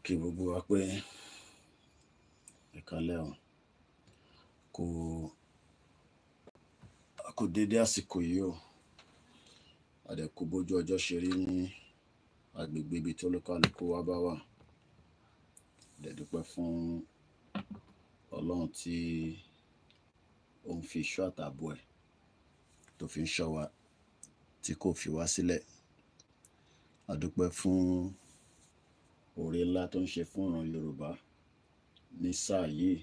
kí gbogbo wa pé ìkàlẹ̀ ọ̀hún kò dédé àsìkò yìí o. Àdẹ̀kù bójú ọjọ́ ṣe rí ní agbègbè ibi tó lókàlùkù wa bá wà. Dẹ̀dúpẹ́ fún Ọlọ́run tí ó ń fi ìṣọ́ àtààbò ẹ̀ tó fi ń ṣọ́ wa tí kò fi wá sílẹ̀. Àdúpẹ́ fún oore ńlá tó ń ṣe fún ìran Yorùbá ní sáà yìí,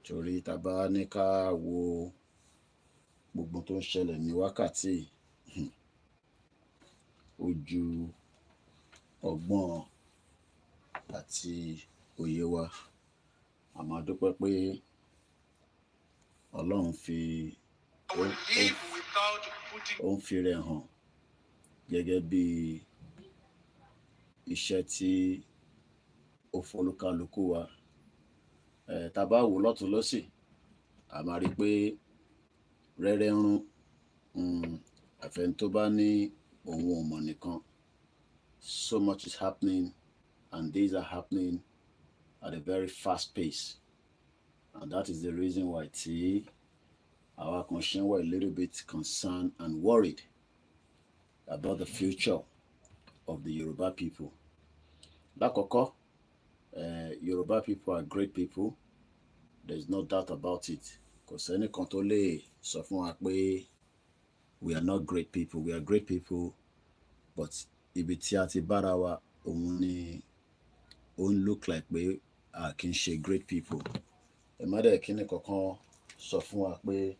torí tá bá ní ká wo gbogbo tó ń ṣẹlẹ̀ ní wákàtí ó ju ọgbọ́n àti òye wa. A máa dúpẹ́ pé Ọlọ́run ó ń fi rẹ̀ hàn gẹ́gẹ́ bí iṣẹ́ tí ó fọlúkálukú wa. Tá bá wò lọ́tùn lósì, a máa rí pé rẹ́rẹ́ ń rún. Àfẹ́ni tó bá ní òun ò mọ̀ nìkan. So much is happening, and these are happening at a very fast pace. And that is the reason why tí àwa kan ṣe ń wà a little bit concerned and worried about the future of the Yoruba people. Lákọ̀ọ́kọ́, Yoruba people are great people. There is no doubt about it. Kò sẹ́nìkan tó lè sọ fún wa pé we are not great people. We are great people, but ibi tí a ti bára wa òun ni ó ń look like pé a kì í ṣe great people. Ẹ má dẹ̀ kí ni kankan sọ fún wa pé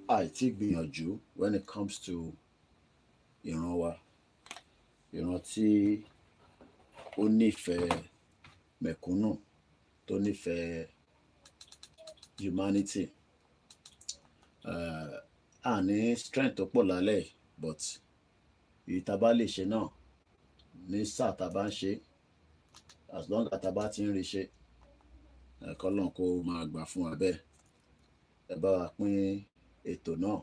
àìtí gbìyànjú when it comes to ìran wa. Ìran tí ó nífẹ̀ẹ́ mẹ̀kúnnù, tó nífẹ̀ẹ́ humanity. A ní strength tó pọ̀ lálẹ́, but èyí tá bá lè ṣe náà ní sáà tá bá ń ṣe, as long as tá bá ti ń rí ṣe, k'Ọlọ́run kó máa gbà fún wa bẹ́ẹ̀. Ẹ bá wa pín ètò náà,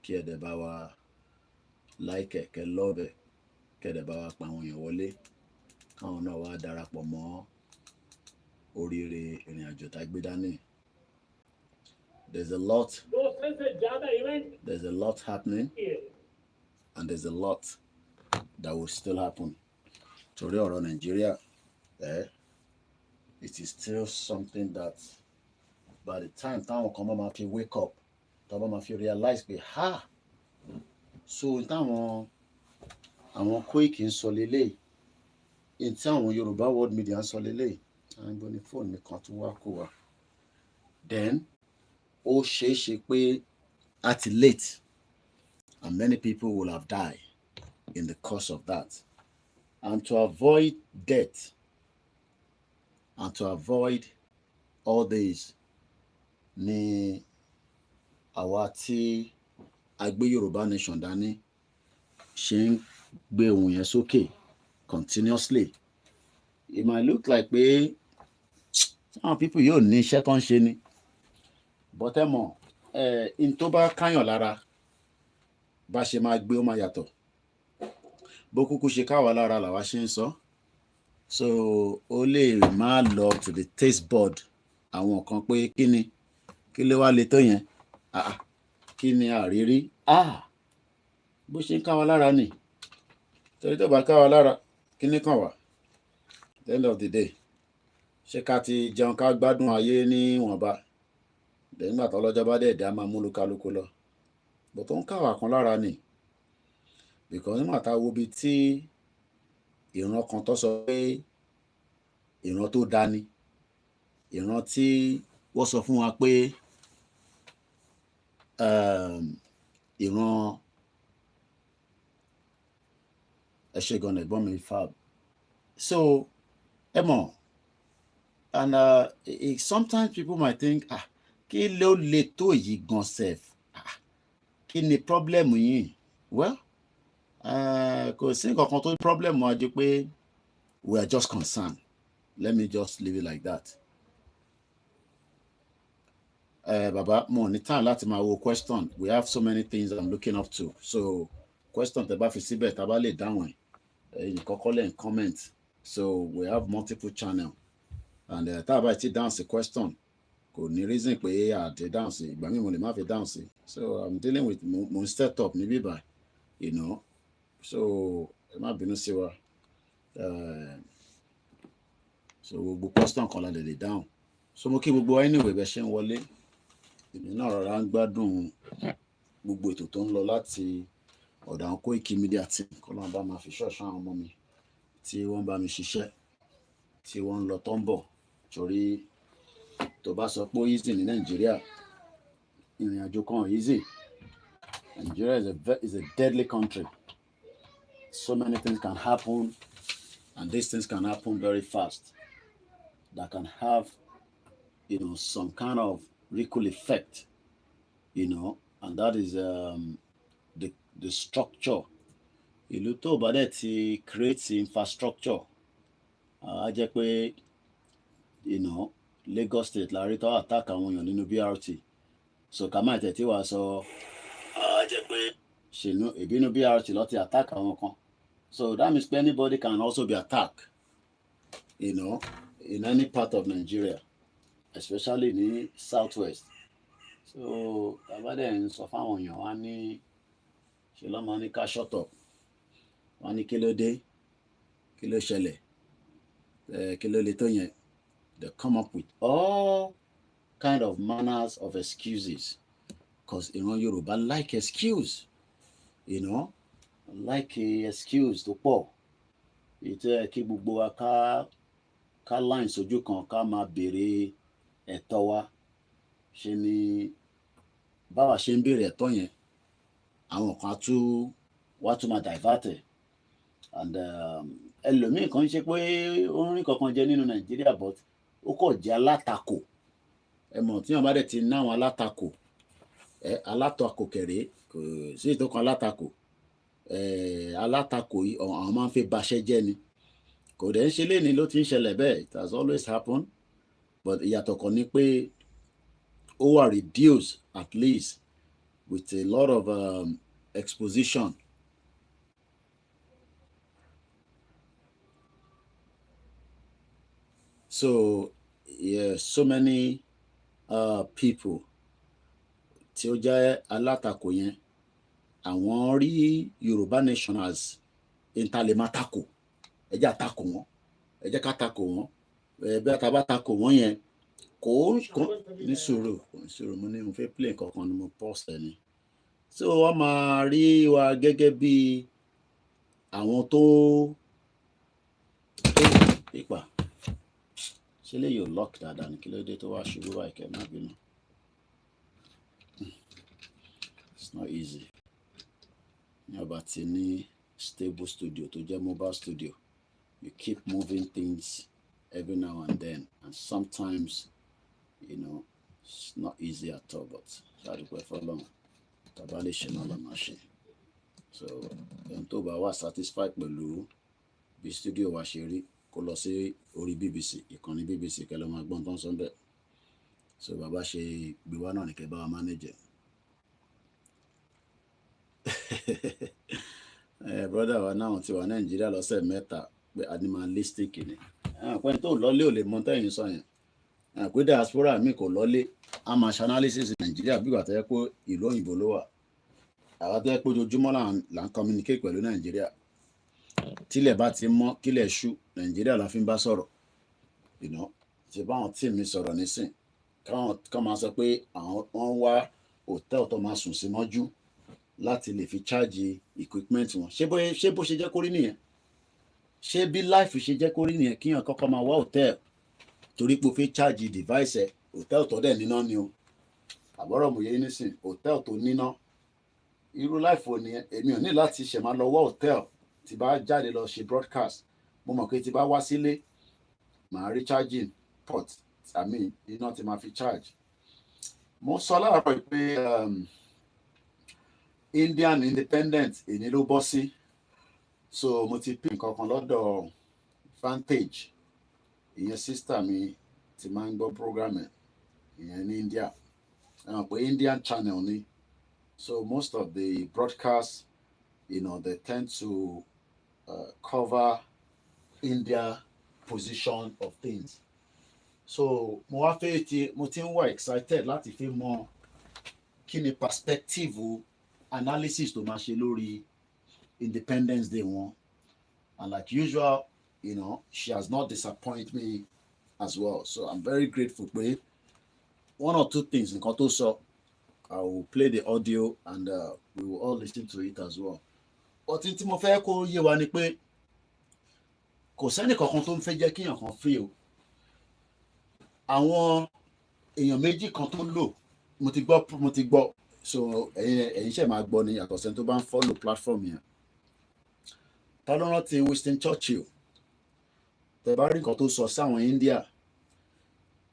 kí ẹ dẹ̀ bá wa like ẹ̀, kẹ́ love ẹ̀, kẹ́ dẹ̀ bá wa pa àwọn èèyàn wọlé, káwọn náà wá darapọ̀ mọ́ oríire ìrìn àjò tá gbé dání. There's a lot happening, and there's a lot that will still happen. Torí ọ̀rọ̀ Nàìjíríà, it is still something that by the time táwọn kan máa fi wake up, táwọn máa fi realize pé so táwọn Koiki ń sọ lélẹ̀, in tí àwọn Yorùbá world media ń sọ lélẹ̀, àìgbọ́n ní fóònù mi kan tó wá kó wa, then ó ṣeé ṣe pé at late, and many people will have died in the course of that. And to avoid death, and to avoid all this, ni àwa tí a gbé Yorùbá nation dání ṣe ń gbé ohùn yẹn sókè continuously. It might look like pé some people yóò ní iṣẹ́ tó ń ṣe ni, but ẹ mọ̀, in tó bá káyàn lára bá ṣe máa gbé ó máa yàtọ̀. Bó kúkú ṣe káwa lára làwa ṣe ń sọ. So ó lè má lọ to the taste bud àwọn kan pé kí ló wá le tó yẹn, kí ni àrírí, bó ṣe ń káwa lára ni. Torí tó bá káwa lára, kí ni kàn wá? At the end of the day, ṣé ká ti jẹun ká gbádùn ayé níwọ̀nba, nígbà tó lọ́jọ́ bá dẹ̀ dé a máa mú lukaluku lọ. Bó tó ń káwa kan lára ni, because nígbà tá wo bí tí ìran kan tó sọ pé ìran tó dání, ìran tí wọ́n sọ fún wa pé ìran ẹ̀ṣẹ̀gan ẹ̀gbọ́n mi fab. So ẹ mọ̀, and sometimes people might think, kí ló le tó yìí gan sef, kí ni problem yìí? Well, kò sí nǹkan kan tó problem wa ju pé we are just concerned. Let me just leave it like that. Baba, mo ní time láti máa wo question. We have so many things I'm looking up to. So question tẹ́ bá fi síbẹ̀ tá bá lè dáhùn ẹ̀, ẹ̀yin kọ́kọ́ lẹ́ ń comment So we have multiple channel, and tá a bá ti dáhùn sí question kò ní reason pé àti dáhùn sí, ìgbà míì mo lè má fi dáhùn sí. So I'm dealing with mo set up ní bíbá, you know, so ẹ má bínú sí wa. So gbogbo question kan la lè dáhùn. So mo kí gbogbo anyway bẹ ṣe ń wọlé, èmi náà rọra ń gbádùn gbogbo ètò tó ń lọ láti ọ̀dọ̀ àwọn Koikimedia team, kọ́ ló ń bá máa fi ṣọ́ọ̀ṣọ́ àwọn ọmọ mi tí wọ́n bá mi ṣiṣẹ́, tí wọ́n ń lọ tó ń bọ̀. Torí tó bá sọ pé easy ní Nàìjíríà, ìrìn àjò kan easy. Nigeria is a deadly country. So many things can happen, and these things can happen very fast. That can have, you know, some kind of ripple effect, you know, and that is the structure. Ìlú tó bá dẹ̀ ti create infrastructure, á jẹ́ pé, you know, Lagos State la rí tó attack àwọn èèyàn nínú BRT. So ká má tẹ̀tí wá sọ, á jẹ́ pé ṣèlú ìbínú BRT ló ti attack àwọn kan. So that means anybody can also be attacked, you know, in any part of Nigeria, especially ní Southwest. So bàbá dẹ̀ ń sọ fáwọn èèyàn wá ní ṣe lọ́mọ ní ká shut up. Wọ́n ní kí ló dé, kí ló ṣẹlẹ̀, kí ló lè tó yẹn. They come up with all kind of manners of excuses, because ìran Yorùbá like excuse, you know, like excuse tó pọ̀. Ètò kí gbogbo wa ká line sójú kan ká máa béèrè ẹ̀tọ́ wa. Ṣe ni báwa ṣe ń béèrè ẹ̀tọ́ yẹn, àwọn kan wá tún máa divert ẹ̀. And ẹlòmíì kan ṣe pé ó ń rìn kankan jẹ nínú Nàìjíríà, but ó kọ̀ jẹ́ alátakò. Ẹ mọ̀ tí wọ́n bá dẹ̀ ti ná àwọn alátakò kẹ̀rẹ́, kò sí ìtọ́kan alátakò. Alátakò yìí àwọn máa ń fi baṣẹ́ jẹ́ ni. Kò dẹ̀ ń ṣe léni ló ti ń ṣẹlẹ̀ bẹ́ẹ̀. It has always happened. But ìyàtọ̀ kan ni pé ó wà reduced at least with a lot of exposition. So yeah, so many people tí ó jẹ́ alátakò yẹn, àwọn rí Yorùbá nation as intalemátako. Ẹ jẹ́ àtakò wọn, ẹ jẹ́ ká takò wọn. Bí a bá takò wọn yẹn, kò ní sùúrù mo ní mo fẹ́ play nǹkan kan ni mo pause ẹ̀ ni. So wọ́n máa rí wa gẹ́gẹ́ bí àwọn tó ipa. Ṣé lè yóò lock dáadáa ní kí ló dé tó wá ṣubú báyìí, kẹ́ má bínú. It's not easy. Ní ọba ti ní stable studio tó jẹ́ mobile studio, you keep moving things every now and then, and sometimes, you know, it's not easy at all, but ṣàdúpẹ́ fọ́lọ́run tàbá lè ṣe náà la máa ṣe. So ẹni tó bá wà satisfied pẹ̀lú bí studio wa ṣe rí, kó lọ sí orí BBC, ìkànnì BBC, kẹ́ lọ máa gbọ́n tó ń sọ bẹ́ẹ̀. So bàbá ṣe gbé wá náà ní kẹ́ bá wa manage. Brother wa náà ti wà Nàìjíríà lọ́sẹ̀ mẹ́ta pé animalistic ni. Pẹ́ni tó lọ́lé ò lè mọ tẹ́yìn sọ yẹn. Pé diaspora mi kò lọ́lé, a máa ṣe analysis Nàìjíríà bí ìgbà tó yẹ pé ìlú òyìnbó ló wà. Àwa tó yẹ pé ojoojúmọ́ là ń communicate pẹ̀lú Nàìjíríà. Tílẹ̀ bá ti mọ́, kílẹ̀ ṣú, Nàìjíríà la fi ń bá sọ̀rọ̀. You know, ṣe báwọn tí mi sọ̀rọ̀ nísìn, kán máa sọ pé wọ́n wá hòtẹ́ẹ̀lì tó máa sùn sí mọ́jú láti lè fi charge equipment wọn. Ṣé bó ṣe jẹ́ kó rí nìyẹn? Ṣé bí life ṣe jẹ́ kó rí nìyẹn kíyàn kọ́kọ́ máa wá hòtẹ́ẹ̀lì torí pé o fi charge device ẹ̀? Hòtẹ́ẹ̀lì tó dẹ̀ níná ni o. Àbọ̀rọ̀ mo yé nísìn, hòtẹ́ẹ̀lì tó níná. Irú life wo nìyẹn? Èmi ò ní láti ṣẹ̀ máa lọ wá hòtẹ́ẹ̀lì tí bá jáde lọ ṣe broadcast. Mo mọ̀ pé tí bá wá sílé, màá rí charging port, iná tí màá fi charge. Mo sọ láàárọ̀ pé Indian independent èní ló bọ́ sí. So mo ti pín nǹkan kan lọ́dọ̀ Vantage, ìyẹn sister mi ti máa ń gbọ́ program ẹ̀, ìyẹn ní India. Pé Indian channel ni. So most of the broadcasts, you know, they tend to cover India position of things. So mo ti ń wà excited láti fi mọ kí ni perspective analysis tó máa ṣe lórí Independence Day wọn. And like usual, you know, she has not disappointed me as well. So I'm very grateful pé one or two things nǹkan tó sọ, I will play the audio and we will all listen to it as well. But tí mo fẹ́ kó yé wa ni pé kò sẹ́ni kankan tó ń fẹ́ jẹ́ kíyàn kan free o. Àwọn èèyàn méjì kan tó lò mo ti gbọ́ so ẹ̀yin ṣe máa gbọ́ ni yàtọ̀ sẹ́ni tó bá ń follow platform yẹn. Ta ló rántí Winston Churchill? Tẹ́ bá rí nǹkan tó sọ sí àwọn India,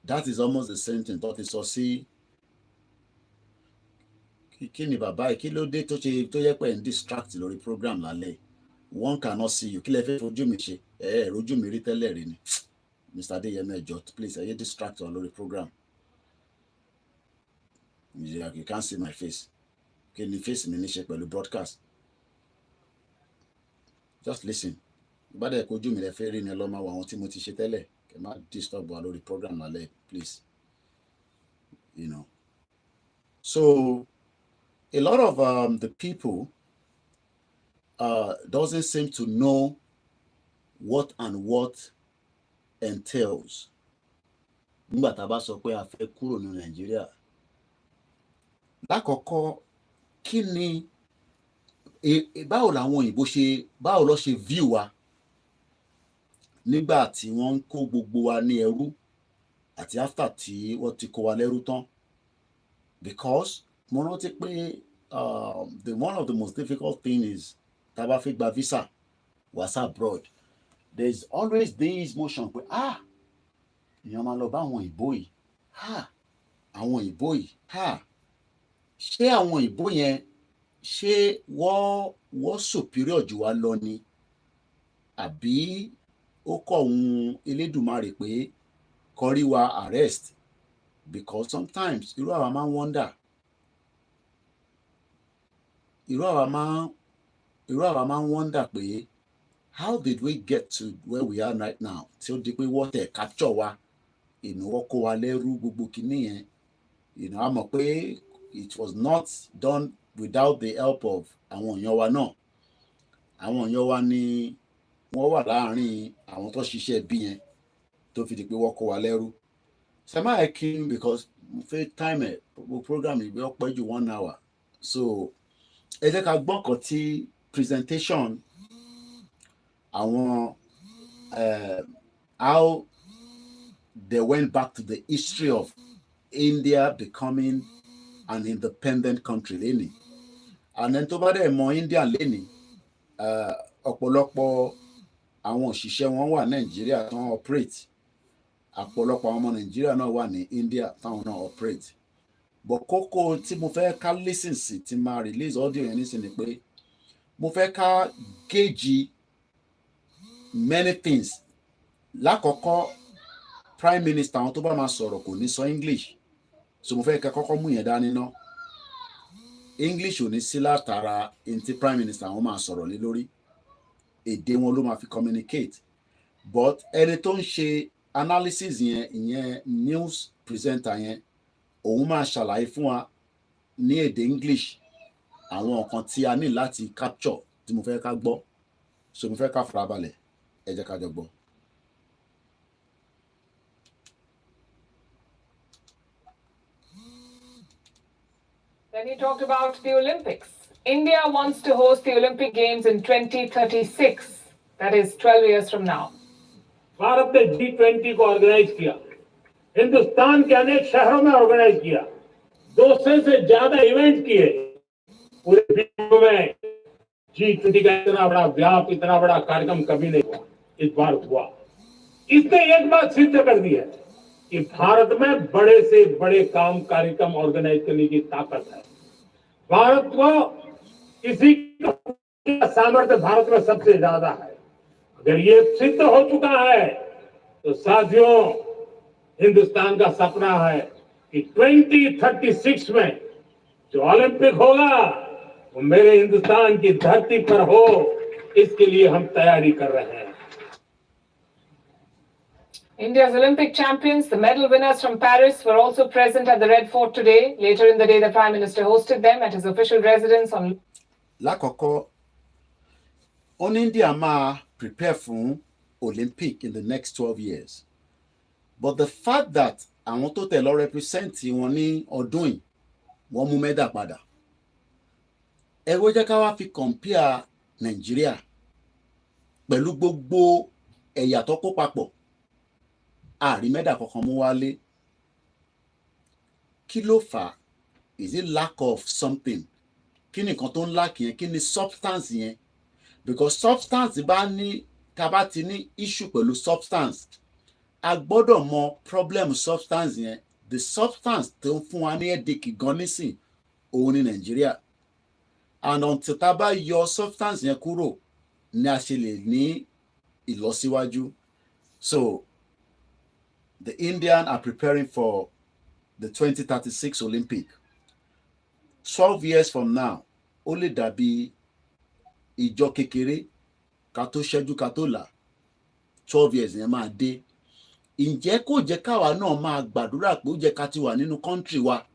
that is almost the same thing tó ti sọ sí kí ni bàbá yìí, kí ló dé tó yẹ pé ń distract lórí program lálẹ́. One cannot see you, kí lẹ fẹ́ fojú mi ṣe, rojú mi rí tẹ́lẹ̀ rí ni. Mr. Adeyemi ẹjọ, please ẹ yé distract on lórí program. You can't see my face. Kí ni face mi ní ṣe pẹ̀lú broadcast? Just listen. Ìbádẹ́ kojú mi lẹ fẹ́ rí ni ẹ lọ́ máa wọ àwọn tí mo ti ṣe tẹ́lẹ̀. Kẹ má disturb wa lórí program lálẹ́, please. You know. So a lot of the people doesn't seem to know what entails. Nígbà tá a bá sọ pé a fẹ́ kúrò ní Nàìjíríà, lákọ̀ọ́kọ́ kí ni báwo làwọn òyìnbó báwo ló ṣe view wa nígbà tí wọ́n ń kó gbogbo wa ní ẹrú àti after tí wọ́n ti kó wa lẹ́rú tán. Because mo rántí pé one of the most difficult thing is tá bá fẹ́ gba visa was abroad. There is always this motion pé èèyàn máa lọ bá àwọn òyìnbó yìí, àwọn òyìnbó yìí, ṣé àwọn òyìnbó yẹn ṣé wọ́n superior jù wá lọ ni, àbí ó kọ̀ ohun Elédùmarè pé kọrí wa arrest? Because sometimes irú àwa máa ń wonder, irú àwa máa ń wonder pé how did we get to where we are right now tí ó di pé wọ́n tẹ̀ capture wa, wọ́n kó wa lẹ́rú gbogbo kìíní yẹn. A mọ̀ pé it was not done without the help of àwọn èèyàn wa náà. Àwọn èèyàn wa ni wọ́n wà láàárín àwọn tó ṣiṣẹ́ bí yẹn tó fi di pé wọ́n kó wa lẹ́rú. Sẹ́mà ẹ̀kín because mo fẹ́ time gbogbo program ìgbé ọ̀pẹ́ ju 1 hour. So ẹ jẹ́ ká gbọ́ nǹkan tí presentation àwọn how they went back to the history of India becoming an independent country lẹ́ni. And then tó bá dẹ̀ mọ India lẹ́ni, ọ̀pọ̀lọpọ̀ àwọn òṣìṣẹ́ wọn wà Nàìjíríà tán operate. Ọ̀pọ̀lọpọ̀ àwọn ọmọ Nàìjíríà náà wà ní India táwọn náà operate. But kókó tí mo fẹ́ ká listen sí tí máa release audio yẹn nísìnyí ni pé mo fẹ́ ká gauge many things. Lákọ̀ọ́kọ́ prime minister àwọn tó bá máa sọ̀rọ̀ kò ní sọ English, so mo fẹ́ ká kọ́kọ́ mú yẹn dání ná. English ò ní sí látara ẹni tí prime minister àwọn máa sọ̀rọ̀ lé lórí, èdè wọn ló máa fi communicate. But ẹni tó ń ṣe analysis yẹn, ìyẹn news presenter yẹn, òun máa ṣàlàyé fún wa ní èdè English àwọn nǹkan tí a ní láti capture tí mo fẹ́ ká gbọ́. So mo fẹ́ ká farabalẹ̀, ẹ jẹ́ ká jọ gbọ́. Then he talked about the Olympics. India wants to host the Olympic Games in 2036. That is 12 years from now. Bharat ने G20 को ऑर्गेनाइज किया, हिंदुस्तान के अनेक शहरों में ऑर्गेनाइज किया, 200 से ज्यादा इवेंट किए पूरे विश्व में। G20 का इतना बड़ा व्याप, इतना बड़ा कार्यक्रम कभी नहीं हुआ, इस बार हुआ। इसने एक बात सिद्ध कर दी है कि भारत में बड़े से बड़े कार्यक्रम ऑर्गेनाइज करने की ताकत है। भारत को इसी का सामर्थ्य भारत में सबसे ज्यादा है। अगर ये सिद्ध हो चुका है तो साथियों, हिंदुस्तान का सपना है कि 2036 में जो ओलंपिक होगा वो मेरे हिंदुस्तान की धरती पर हो। इसके लिए हम तैयारी कर रहे हैं। India's Olympic champions, the medal winners from Paris, were also present at the Red Fort today. Later in the day, the Prime Minister hosted them at his official residence on... Lákọ̀ọ́kọ́, ó ní India máa prepare fún Olympic in the next 12 years. But the fact that àwọn tó tẹ̀ lọ represent wọn ní ọdún yìí, wọ́n mú mẹ́dà padà. Ẹ wò jẹ́ ká wá fi compare Nàìjíríà pẹ̀lú gbogbo ẹ̀yà tó kó papọ̀. Àrí mẹ́dà kankan mú wálé. Kí ló fà á? Is it lack of something? Kí ni nǹkan tó ń lack yẹn? Kí ni substance yẹn? Because substance bá ní, tá bá ti ní issue pẹ̀lú substance, a gbọ́dọ̀ mọ problem substance yẹn. The substance tó ń fún wa ní headache gan nísìn, òun ní Nàìjíríà. And until tá bá yọ substance yẹn kúrò, ni a ṣe lè ní ìlọsíwájú. So, the Indians are preparing for the 2036 Olympic. 12 years from now, ó lè dàbí ìjọ kékeré ká tó ṣẹ́jú ká tó là. 12 years yẹn máa dé. Ǹjẹ́ kò jẹ́ káwa náà máa gbàdúrà pé ó jẹ́ ká ti wà nínú country wa?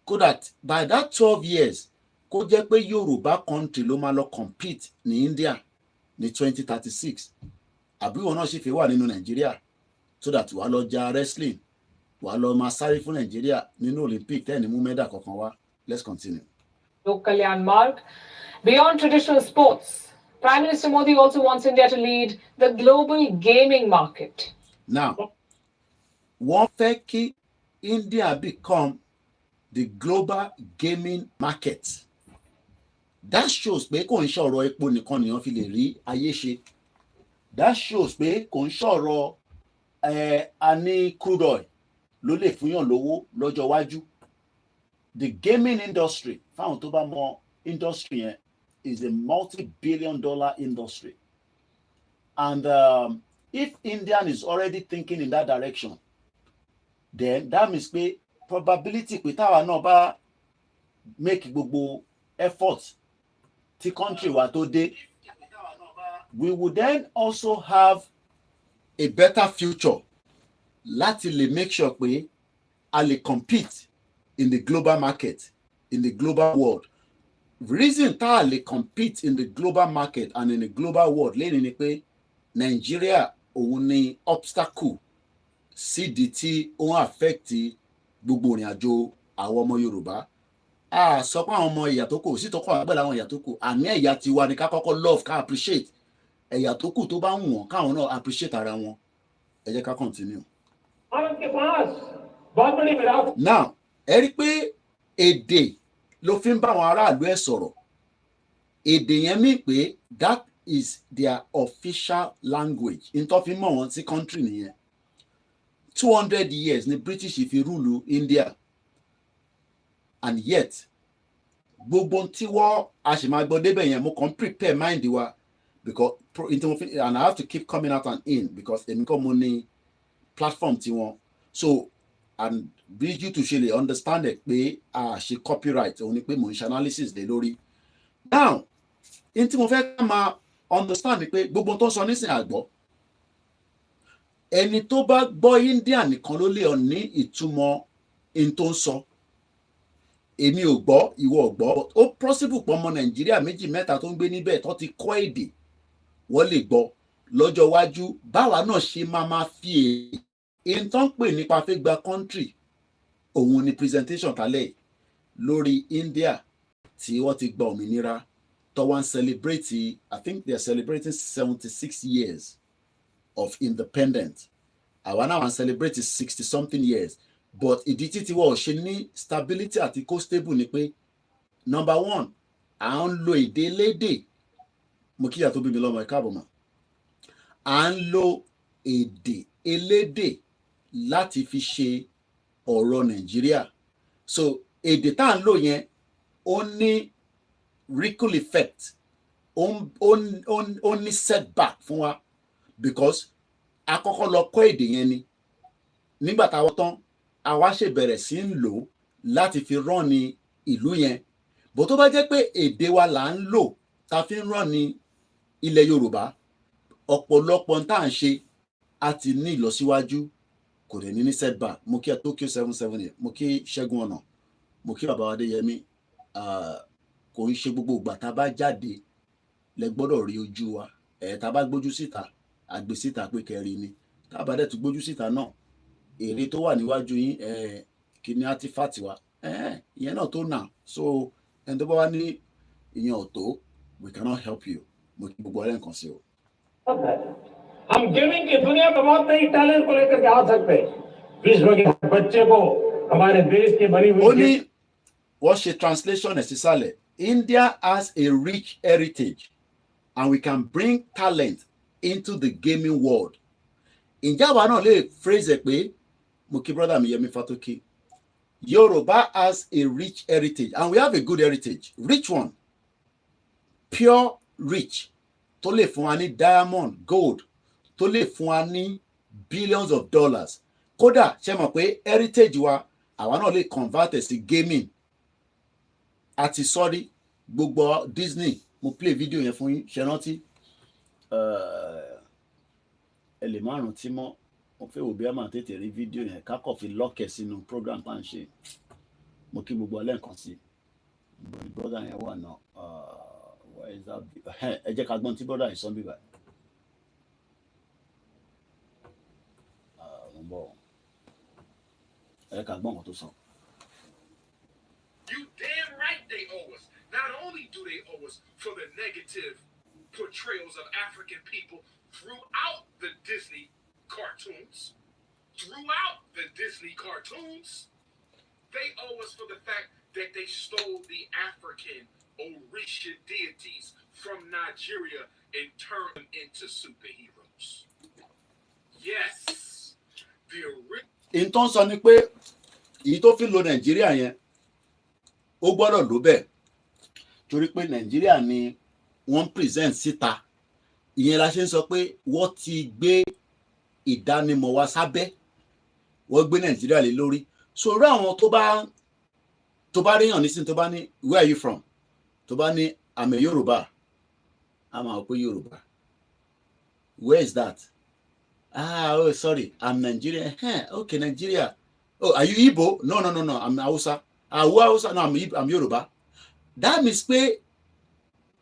So that by that 12 years, kó jẹ́ pé Yorùbá country ló máa lọ compete ní India ní 2036. Àbí wọn náà ṣì fi wà nínú Nàìjíríà. So that wàá lọ ja wrestling, wàá lọ máa sáré fún Nàìjíríà nínú Olympic tẹ́ẹ̀ ní mú mẹ́dà kankan wá. Let's continue. Lok Kalyan Marg. Beyond traditional sports, Prime Minister Modi also wants India to lead the global gaming market. Now, wọ́n fẹ́ kí India become the global gaming market. That shows pé kò ń ṣọ̀rọ̀ epo nìkan nìyàn fi lè rí ayé ṣe. That shows pé kò ń ṣọ̀rọ̀ a ní crude oil ló lè fúnyàn lówó lọ́jọ́ iwájú. The gaming industry, fáwọn tó bá mọ industry yẹn, is a multi-billion-dollar industry. And if India is already thinking in that direction, then that means pé probability pé táwa náà bá make gbogbo effort tí country wa tó dé, we would then also have a better future láti lè make sure pé a lè compete in the global market, in the global world. Reason tá a lè compete in the global market and in the global world lẹ́yìn ni pé Nigeria òun ni obstacle sídi tí ó ń affect gbogbo ìrìn àjò àwọn ọmọ Yorùbá. A sọ pé àwọn ọmọ ẹ̀yà tó kù sí tó kọ́ àgbẹ̀lẹ̀ àwọn ẹ̀yà tó kù, àní ẹ̀yà tiwa ni ká kọ́kọ́ love, ká appreciate. Ẹ̀yà tó kù tó bá ń wọ̀n káwọn náà appreciate ara wọn. Ẹ jẹ́ ká continue. Now, ẹ rí pé èdè ló fi ń bá àwọn aráàlú ẹ̀ sọ̀rọ̀. Èdè yẹn mí pé that is their official language. In tó fi mọ̀ wọ́n sí country nìyẹn. 200 years ni British fi rúlu India. And yet, gbogbo tí wọ́n a ṣì máa gbọ́ débẹ̀ yẹn, mo kàn prepare mind wa because and I have to keep coming out and in because èmi kọ́ mo ní platform tí wọ́n. So, and bí you to ṣe lè understand it pé a ṣe copyright òun ni pé mo ń ṣe analysis lé lórí. Now, in tí mo fẹ́ ká máa understand ni pé gbogbo tó ń sọ nísìnyí àgbọ̀. Ẹni tó bá gbọ́ India nìkan ló lè ní ìtumọ̀ in tó ń sọ. Èmi ò gbọ́, ìwọ ò gbọ́. Ó possible pọ̀ ọmọ Nàìjíríà méjì mẹ́ta tó ń gbé níbẹ̀ tó ti kọ́ èdè. Wọ́n lè gbọ́ lọ́jọ́ iwájú. Báwa náà ṣe máa fi èyí tó ń pè nípa fẹ́ gba country. Òun ni presentation tálẹ̀ lórí India tí wọ́n ti gba òmìnira. Tó wá ń celebrate, I think they are celebrating 76 years of independence. Àwa náà wá ń celebrate 60 something years. But ìdí tí tiwọn ò ṣe ní stability àti kó stable ni pé number one, à ń lo èdè elédè. Mo kíyà tó bí mi lọ́mọ ẹ káàbọ̀ mà. À ń lo èdè elédè láti fi ṣe ọ̀rọ̀ Nàìjíríà. So èdè tá à ń lò yẹn ó ní ripple effect. Ó ní setback fún wa because a kọ́kọ́ lọ kọ́ èdè yẹn ni. Nígbà táwọn tán, àwa ṣe bẹ̀rẹ̀ sí ń lò láti fi rán ní ìlú yẹn. Bó tó bá jẹ́ pé èdè wa là ń lò ta fi ń rán ní ilẹ̀ Yorùbá, ọ̀pọ̀lọpọ̀ tá à ń ṣe a ti ní ìlọsíwájú kò dẹ̀ ní setback. Mo kí Tokyo 778, mo kí Ṣẹ́gun Ọ̀nà, mo kí bàbá Adéyẹmí. Kò ń ṣe gbogbo ìgbà tá a bá jáde lẹ gbọ́dọ̀ rí ojú wa. Tá a bá gbójú síta àgbè síta pé kẹrin ni, tá a bá dẹ̀ tún gbójú síta náà èrè tó wà níwájú yín kí ni artifact wa ìyẹn náà tó nà. So ẹni tó bá wá ní ìyẹn ò tó, we cannot help you. Mo kí gbogbo ọ̀rẹ́ nǹkan sí o. हम गेमिंग की दुनिया में बहुत नई टैलेंट को लेकर के आ सकते हैं। विश्व के बच्चे को हमारे देश की बनी हुई Only wọ́n ṣe translation ẹ̀ sísàlẹ̀. India has a rich heritage and we can bring talent into the gaming world. Ǹjẹ́ àwa náà lè phrase ẹ̀ pé mo kí brother mi Yẹmi Fatoki, Yoruba has a rich heritage and we have a good heritage, rich one, pure rich, tó lè fún wa ní diamond, gold, tó lè fún wa ní billions of dollars. Kódà ṣe mọ̀ pé heritage wa àwa náà lè convert ẹ̀ sí gaming. Àti sọ́rí gbogbo Disney mo play video yẹn fún yín, ṣe rántí ẹ lè má rántí mọ́. Mo fẹ́ wò bí a máa tètè rí fídíò yẹn kákọ̀ fi lọ́kẹ̀ sínú program tá à ń ṣe. Mo kí gbogbo alẹ́ nǹkan sí brother yẹn wà náà. Ẹ jẹ́ ká gbọ́n tí brother yìí sọ bí báyìí. Mo bọ̀ ẹ jẹ́ ká gbọ́n nǹkan tó sọ. You damn right they owe us. Not only do they owe us for the negative portrayals of African people throughout the Disney cartoons, they owe us for the fact that they stole the African Orisha deities from Nigeria and turned them into superheroes. Yes, the original. In tó ń sọ ni pé èyí tó fi lo Nàìjíríà yẹn ó gbọ́dọ̀ lò bẹ́ẹ̀ torí pé Nàìjíríà ni wọ́n present síta. Ìyẹn la ṣe ń sọ pé wọ́n ti gbé ìdánimọ̀ wa sábẹ́, wọ́n gbé Nàìjíríà lé lórí. So rí àwọn tó bá ríyàn nísìnyí tó bá ní where are you from, tó bá ní I'm a Yorùbá, a máa wò pé Yorùbá, where is that? Oh sorry, I'm Nigerian. Okay, Nigeria. Oh, are you Igbo? No, I'm Hausa. Hausa? No, I'm Yoruba. That means pé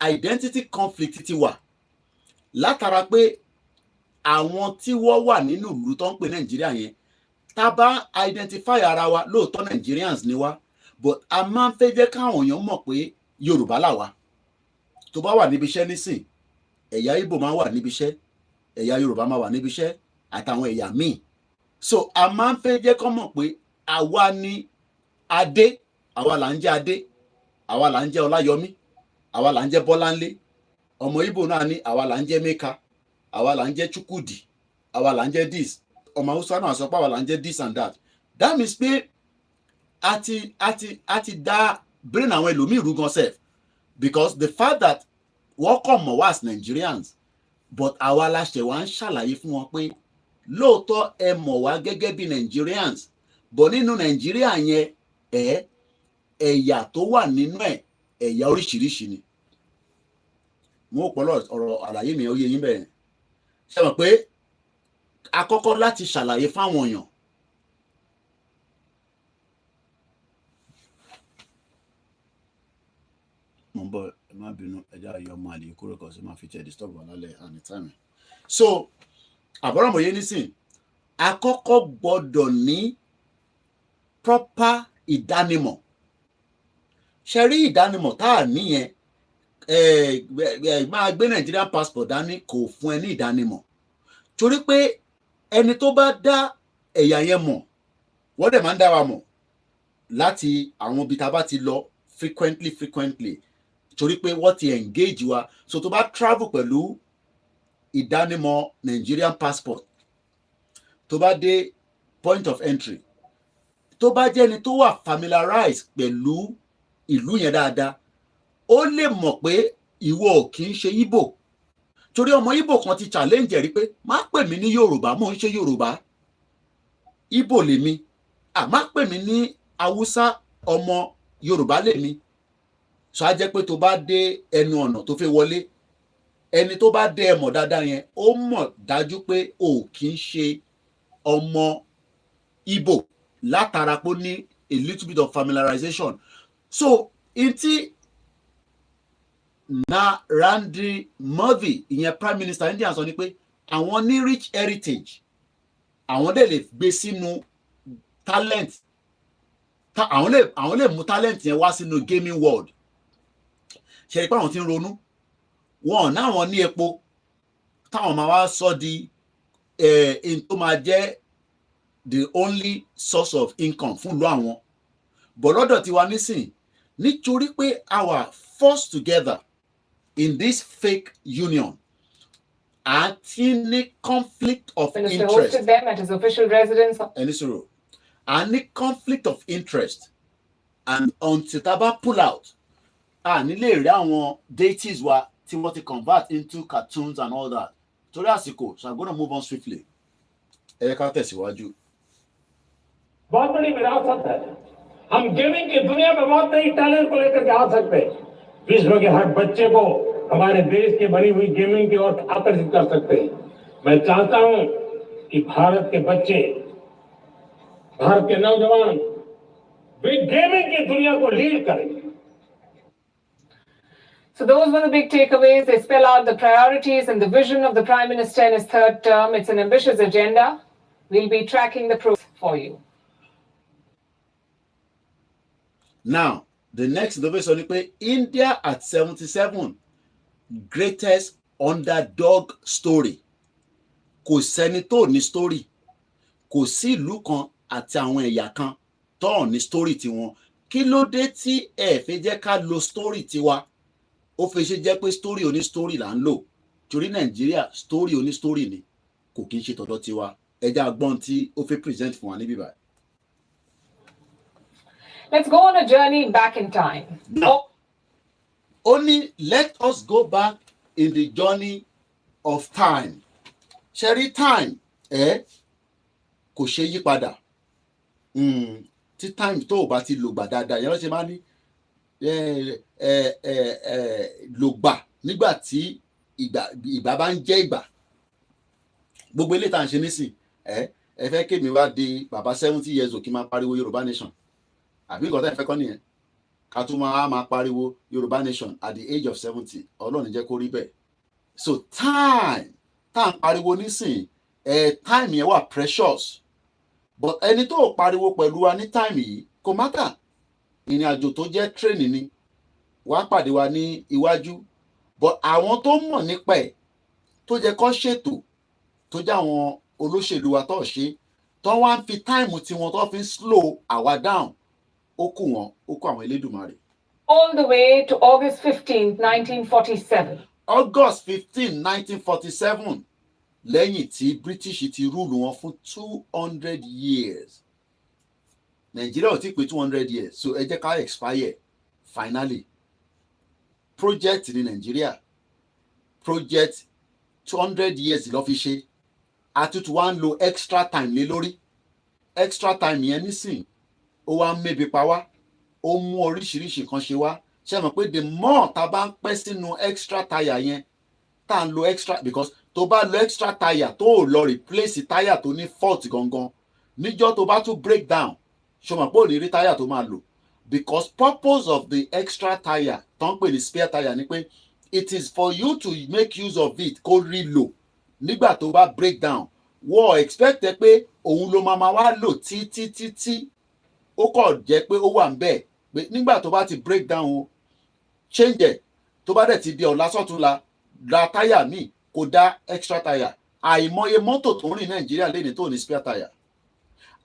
identity conflict ti wà látara pé àwọn tí wọ́n wà nínú ìlú tó ń pè Nàìjíríà yẹn tá bá identify ara wa lóòótọ́ Nigerians ni wá, but a máa ń fẹ́ jẹ́ káwọn èèyàn mọ̀ pé Yorùbá là wá. Tó bá wà níbi iṣẹ́ nísìn, ẹ̀yà Igbo máa wà níbi iṣẹ́, ẹ̀yà Yorùbá máa wà níbi iṣẹ́ àtàwọn ẹ̀yà míì. So a máa ń fẹ́ jẹ́ kó mọ̀ pé àwa ni Adé, àwa là ń jẹ́ Adé, àwa là ń jẹ́ Ọláyọmí, àwa là ń jẹ́ Bọ́láńlé. Ọmọ Igbo náà ní àwa là ń jẹ́ Mẹ́ka, àwa là ń jẹ́ Chukwudi, àwa là ń jẹ́ this. Ọmọ Hausa náà sọ pé àwa là ń jẹ́ this and that. That means pé a ti dá brain àwọn ẹlòmíì rú gan sef, because the fact that wọ́n kàn mọ̀ wá as Nigerians, but àwa la ṣe wá ń ṣàlàyé fún wọn pé lóòótọ́ ẹ mọ̀ wá gẹ́gẹ́ bí Nigerians, but nínú Nàìjíríà yẹn ẹ̀yà tó wà nínú ẹ̀yà oríṣiríṣi ni. Mo pọ̀lọ̀ ọ̀rọ̀ àlàyé mi ó yé yín bẹ́ẹ̀. Ṣé mọ̀ pé àkọ́kọ́ láti ṣàlàyé fáwọn èèyàn. Mo ń bọ̀, ẹ má bínú, ẹ jẹ́ àyọ̀ ọmọ àlè kúrò kan sí máa fi tẹ̀ disturb wọn lálẹ́ àní time. So àbọ̀rọ̀mọ̀yé nísìn, àkọ́kọ́ gbọ́dọ̀ ní proper ìdánimọ̀. Ṣé rí ìdánimọ̀ tá à níyẹn máa gbé Nigerian passport dání kò fún ẹ ní ìdánimọ̀, torí pé ẹni tó bá dá ẹ̀yà yẹn mọ̀ wọ́n dẹ̀ máa ń dá wa mọ̀ láti àwọn ibi tá a bá ti lọ frequently torí pé wọ́n ti engage wa. So tó bá travel pẹ̀lú ìdánimọ̀ Nigerian passport, tó bá dé point of entry, tó bá jẹ́ ẹni tó wà familiarized pẹ̀lú ìlú yẹn dáadáa, ó lè mọ̀ pé ìwọ ò kì í ṣe Igbo. Torí ọmọ Igbo kan ti challenge rí pé má pè mí ní Yorùbá, mò ń ṣe Yorùbá, Igbo lèmi. Má pè mí ní Hausa, ọmọ Yorùbá lèmi. So á jẹ́ pé tó bá dé ẹnu ọ̀nà tó fẹ́ wọlé, ẹni tó bá dé ẹ mọ̀ dáadáa yẹn ó mọ̀ dájú pé o kì í ṣe ọmọ Igbo látara pé ó ní a little bit of familiarization. So ntí Narendra Modi ìyẹn prime minister India sọ ni pé àwọn ní rich heritage, àwọn dẹ̀ lè gbé sínú talent, àwọn lè mú talent yẹn wá sínú gaming world. Ṣe rí pé àwọn tí ń ronú wọn náwọn ní epo táwọn máa wá sọ di in tó máa jẹ́ the only source of income fún ìlú àwọn. But lọ́dọ̀ tiwa nísìn nítorí pé our forced together in this fake union àti ní conflict of Minister interest. hosted them at his official residence. Ẹni sọ̀rọ̀ àní conflict of interest, and until tá bá pull out ní lè rí àwọn deities wa tí wọ́n ti convert into cartoons and all that. Torí àsìkò, so I'm going to move on swiftly. Ẹ ká tẹ̀síwájú. बहुत बड़ी विरासत है. हम गेमिंग की दुनिया में बहुत नई टैलेंट को लेकर के आ सकते हैं. विश्व के हर बच्चे को हमारे देश की बनी हुई गेमिंग की ओर आकर्षित कर सकते हैं. मैं चाहता हूं कि भारत के बच्चे, भारत के नौजवान भी गेमिंग की दुनिया को लीड करें. So those were the big takeaways. They spell out the priorities and the vision of the Prime Minister in his third term. It's an ambitious agenda. We'll be tracking the process for you. Now, the next innovation is pé India at 77, greatest underdog story. Kò sẹ́ni tó ní story. Kò sí ìlú kan àti àwọn ẹ̀yà kan tó ní story tiwọn. Kí ló dé tí ẹ fẹ́ jẹ́ ká lo story tiwa? Ó fẹ́ ṣe jẹ́ pé story oní story là ń lò. Torí Nàìjíríà story oní story ni. Kò kí ń ṣe tọ̀dọ̀ tiwa. Ẹ jẹ́ agbọ́n tí ó fẹ́ present fún wa níbí báyìí. Let's go on a journey back in time. No. Only let us go back in the journey of time. Cherry time, kò ṣe yí padà. Tí time tó o bá ti lò gbà dáadáa, yẹn ló ṣe máa ní lò gbà nígbà tí ìgbà bá ń jẹ́ ìgbà. Gbogbo eléyìí tá à ń ṣe nísìn, ẹ fẹ́ kémi wá di bàbá 70 years old kí n máa pariwo Yorùbá nation. Àbí nǹkan tẹ́ ẹ fẹ́ kọ́ nìyẹn. Ká tún máa pariwo Yorùbá nation at the age of 70. Ọlọ́run jẹ́ kó rí bẹ́ẹ̀. So time tá à ń pariwo nísìn, time yẹn wà precious. But ẹni tó pariwo pẹ̀lú wa ní time yìí kò matter. Ìrìn àjò tó jẹ́ training ni wàá pàdé wa ní iwájú. But àwọn tó mọ̀ nípa ẹ̀ tó jẹ́ kó ṣètò tó jẹ́ àwọn olóṣèlú wa tó ṣe tó wá ń fi time tiwọn tó fi ń slow àwa down. Ó kù àwọn Elédùmarè. All the way to August 15th, 1947. August 15, 1947, lẹ́yìn tí British ti rúlù wọn fún 200 years. Nàìjíríà ò tí pé 200 years, so ẹ jẹ́ ká expire finally. Project ní Nàìjíríà, project 200 years ló fi ṣe. Àtútù wá ń lo extra time lé lórí. Extra time yẹn nísìn, ó wá ń mébi pa wá, ó mú oríṣiríṣi kan ṣe wá. Ṣé mọ̀ pé the more tá bá ń pẹ́ sínú extra tire yẹn, tá ń lo extra, because tó bá lo extra tire tó lọ replace tire tó ní fault gangan, níjọ́ tó bá tún break down, ṣé mọ̀ pé ò ní rí tire tó máa lò. Because purpose of the extra tire tó ń pè ní spare tire ni pé it is for you to make use of it kó rí lò nígbà tó bá break down. Wọ́n expect pé òun ló máa wá lò títí. Ó kọ̀ jẹ́ pé ó wà ń bẹ̀ pé nígbà tó bá ti break down o change ẹ̀ tó bá dẹ̀ ti di ọ̀la sọ́túnla ra táyà míì kó dá extra táyà. Àìmọye mọ́tò tó ń rìn Nàìjíríà lẹ́ni tó ní spare táyà.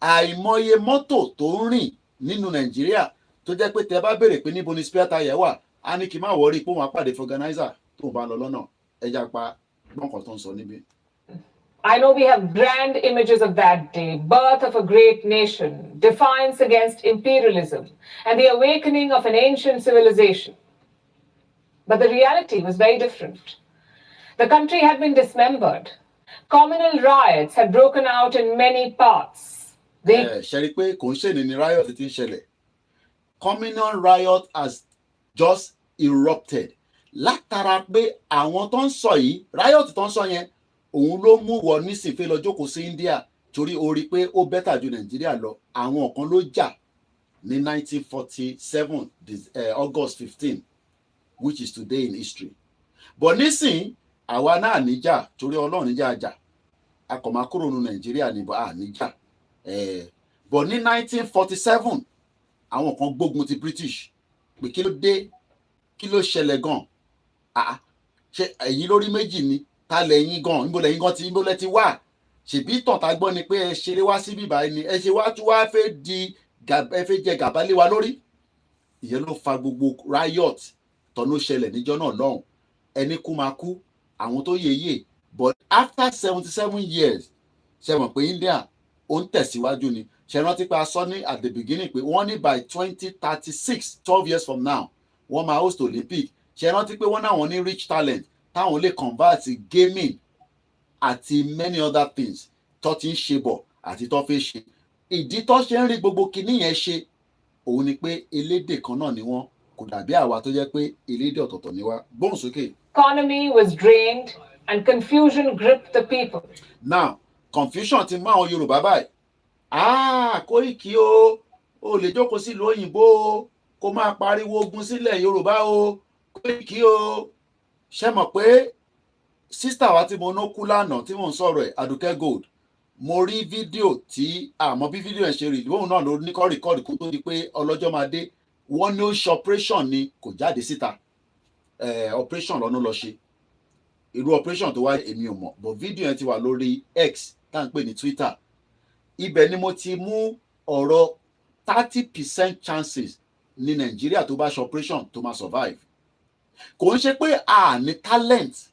Àìmọye mọ́tò tó ń rìn nínú Nàìjíríà tó jẹ́ pé tẹ bá béèrè pé níbo ni spare táyà wà á ní kí n má wọrí pé wọ́n á pàdé organizer tó ń bá lọ lọ́nà. Ẹja pa gbọ́ǹkan tó ń sọ níbí. I know we have grand images of that day, birth of a great nation, defiance against imperialism, and the awakening of an ancient civilization. But the reality was very different. The country had been dismembered. Communal riots had broken out in many parts. Ṣe rí pé kò ń ṣe ní riot tí ń ṣẹlẹ̀. Communal riot has just erupted. látara pé àwọn tó ń sọ yìí riot tó ń sọ yẹn òun ló mú wọ nísìnyí lọ jókòó sí India torí ó rí pé ó bẹ́tà ju Nàìjíríà lọ. Àwọn kan ló jà ní 1947 August 15 which is today in history. But nísìnyí àwa náà níjà torí Ọlọ́run níjà àjà a kò máa kúrò ní Nàìjíríà ní níjà. But ní 1947 àwọn kan gbógun ti British pé kí ló dé kí ló ṣẹlẹ̀ gan ṣe ẹ̀yin lórí méjì ni ta lẹ́yìn gan níbo lẹ́yìn gan níbo lẹ́ ti wà ṣèbí ìtàn tá gbọ́ ni pé ẹ ṣeré wá síbí báyìí ni ẹ ṣe wá tún wá fẹ́ jẹ gàba lé wa lórí. Ìyẹn ló fa gbogbo riot tọ́nú ṣẹlẹ̀ níjọ́ náà lọ́hùn. Ẹni kú máa kú àwọn tó yeye. But after 77 years ṣe mọ̀ pé India ó ń tẹ̀síwájú ni. Ṣe rántí pé a sọ ní at the beginning pé wọ́n ní by 2036 12 years from now wọ́n máa host Olympic. Ṣe rántí pé wọ́n náà wọ́n ní rich talent táwọn lè convert gaming àti many other things tó ti ń ṣe bọ̀ àti tó fẹ́ ṣe. Ìdí tó ṣe ń rí gbogbo kinní yẹn ṣe òun ni pé elédè kan náà ni wọ́n kò dàbí àwa tó jẹ́ pé elédè ọ̀tọ̀ọ̀tọ̀ ni wá. Gbóhùn sókè. Economy was drained and confusion gripped the people. Now confusion ti mú àwọn Yorùbá báyìí. Koiki o lè jókòó sílùú òyìnbó o kó máa pariwo ogun sílẹ̀ Yorùbá o Koiki o. Ṣé mọ̀ pé sísítà wa tí mo ná kú lánàá tí mò ń sọ̀rọ̀ ẹ̀ Àdùkẹ́ Gold mo rí fídíò tí àmọ́ bí fídíò ẹ̀ ṣe rí lóhùn náà ló ní kọ́ rìkọ́ọ̀dì kó tó di pé ọlọ́jọ́ máa dé. Wọ́n ní ó ṣe operation ni kò jáde síta operation lọ́nà lọ ṣe irú operation tó wáyé èmi ò mọ̀ but fídíò yẹn ti wà lórí X tá à ń pè ní Twitter. Ibẹ̀ ni mo ti mú ọ̀rọ̀ 30% chances ní Nàìjíríà tó bá ṣe operation tó máa survive. Kò ń ṣe pé a ní talent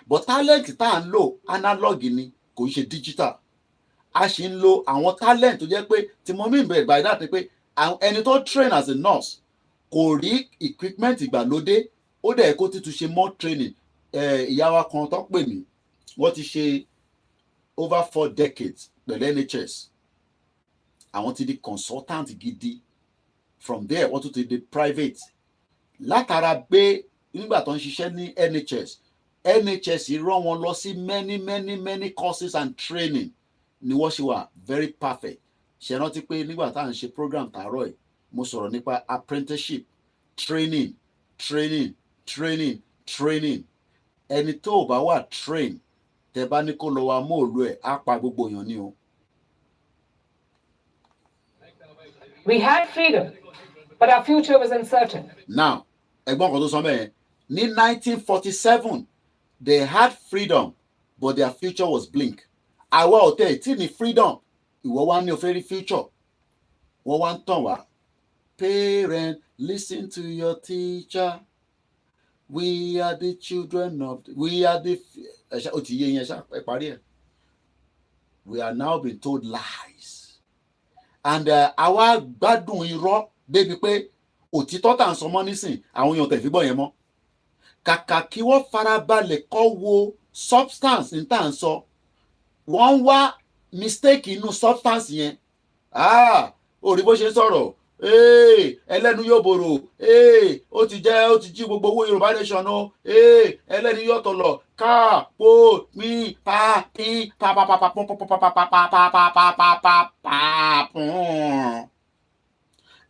but talent tá à ń lò analog ni kò ń ṣe digital. A sì ń lo àwọn talent tó jẹ́ pé tí mo mean by that ni pé ẹni tó train as a nurse kò rí equipment ìgbàlódé ó dẹ̀ kó títún ṣe more training. Ìyá wa kan tó pè mí wọ́n ti ṣe over 4 decades pẹ̀lú NHS. Àwọn ti di consultant gidi from there wọ́n tún ti di private látara pé nígbà tó ń ṣiṣẹ́ ní NHS rán wọn lọ sí many courses and training ni wọ́n ṣe wà very perfect. Ṣe rántí pé nígbà tá à ń ṣe program tààrọ̀ ẹ̀ mo sọ̀rọ̀ nípa apprenticeship training. Ẹni tó ò bá wà train tẹ bá ní kó lọ wa móòlù ẹ̀ á pa gbogbo èèyàn ni o. We had freedom, but our future was uncertain. Now ẹ̀gbọ́n kan tó sọ bẹ́ẹ̀ ní 1947 they had freedom but their future was blink. Àwa ò tẹ̀ tí ní freedom ìwọ wá ní o fẹ́ rí future wọ́n wá ń tàn wá. Parent, listen to your teacher. We are the children of we are the ó ti yé yẹn ṣá ẹ parí ẹ̀. We are now being told lies and àwa gbádùn irọ́ débi pé òtítọ́ tà ń sọ mọ́ nísìn àwọn èèyàn tẹ̀ fi gbọ́ yẹn mọ́. Kàkà kí wọ́n farabalẹ̀ kọ́ wo substance ní tà ń sọ wọ́n ń wá mistake inú substance yẹn. Orí bó ṣe ń sọ̀rọ̀ ẹlẹ́nu yóò bòrò ó ti jí gbogbo owó Yorùbá nation o ẹlẹ́nu yóò tọ̀lọ̀ ká pò mí pa pín pa pa pa pa pọ́n pọ́n pọ́n pa pa pa pa pa pa pa pa pa pọ́n.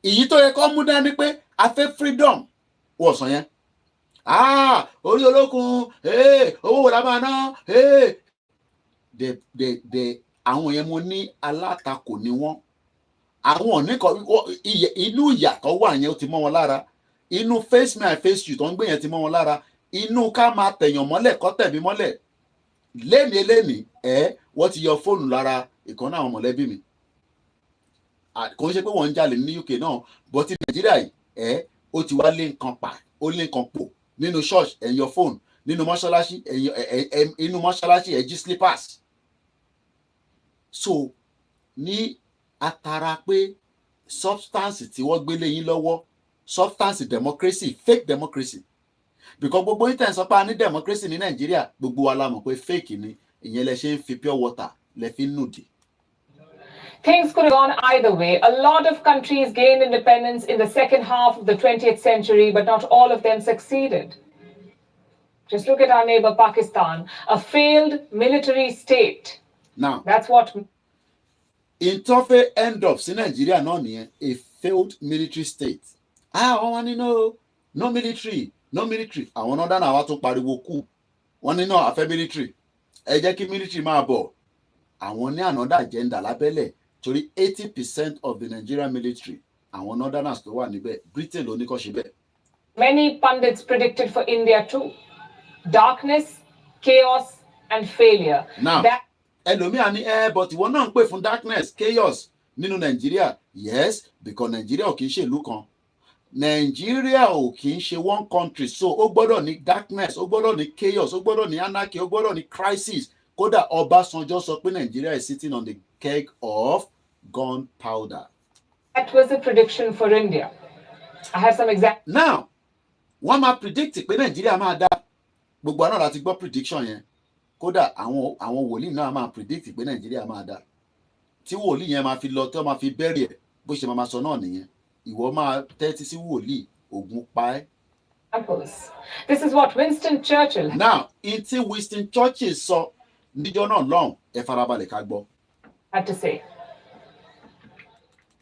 Èyí tó yẹ kó mú dání pé a fẹ́ freedom wọ̀ sàn yẹn. Orí olókun owó wò la máa ná àwọn yẹn mo ní alátakò ni wọ́n. Àwọn oníkan inú ìyàtọ̀ wà yẹn ó ti mọ́ wọn lára. Inú face me I face you tó ń gbé yẹn ti mọ́ wọn lára. Inú ká máa tẹ̀yàn mọ́lẹ̀ kọ́ tẹ̀mí mọ́lẹ̀. Léni wọ́n ti yọ fóònù lára ìkan náà àwọn mọ̀lẹ́bí mi. Kò ń ṣe pé wọ́n ń jalè ní UK náà but ní Nàìjíríà yìí ó ti wá lé nǹkan pa ó lé nǹkan pò nínú church ẹ̀ yọ fóònù nínú mọ́ṣáláṣí inú mọ́ṣáláṣí ẹ̀ jí slippers. So ní atara pé substance tí wọ́n gbélé yín lọ́wọ́ substance democracy fake democracy because gbogbo intan sọ pé a ní democracy ní Nàìjíríà gbogbo wa la mọ̀ pé fake ni ìyẹn lẹ ṣe ń fi pure water lẹ fi ń nùdí. Things could have gone either way. A lot of countries gained independence in the second half of the 20th century, but not all of them succeeded. Just look at our neighbor Pakistan, a failed military state. Now, That's what in tough end up sí Nàìjíríà náà nìyẹn, a failed military state. Àwọn wọn ní no military, no military. Àwọn náà dáná àwa tún pariwo kú. Wọ́n ní náà àfẹ́ military. Ẹ jẹ́ kí military máa bọ̀. Àwọn ní another agenda lábẹ́lẹ̀ torí 80% of the Nigerian military àwọn northerners tó wà níbẹ̀, Britain ló ní kó ṣe bẹ́ẹ̀. many pundits predicted for India too. Darkness, chaos, and failure. Now, ẹlòmíà ní but ìwọ náà ń pè fún darkness, chaos nínú Nàìjíríà. Yes, because Nàìjíríà ò kì í ṣe ìlú kan. Nàìjíríà ò kì í ṣe one country, so ó gbọ́dọ̀ ní darkness, ó gbọ́dọ̀ ní chaos, ó gbọ́dọ̀ ní anarchy, ó gbọ́dọ̀ ní crisis. Kódà Ọbásanjọ́ sọ pé Nàìjíríà is sitting on the keg of gunpowder. That was a prediction for India. I have some exact. Now, wọ́n máa predict pé Nàìjíríà máa dá. Gbogbo àná láti gbọ́ prediction yẹn. Kódà àwọn wòlíì náà máa predict pé Nàìjíríà máa dá. Tí wòlíì yẹn máa fi lọ tí wọ́n máa fi bẹ́rì ẹ̀ bó ṣe máa sọ náà nìyẹn. Ìwọ máa tẹ́tí sí wòlíì, ògùn pa ẹ́. This is what Winston Churchill. Now, in tí Winston Churchill sọ níjọ́ náà lọ́hùn, ẹ farabalẹ̀ ká gbọ́. Had to say.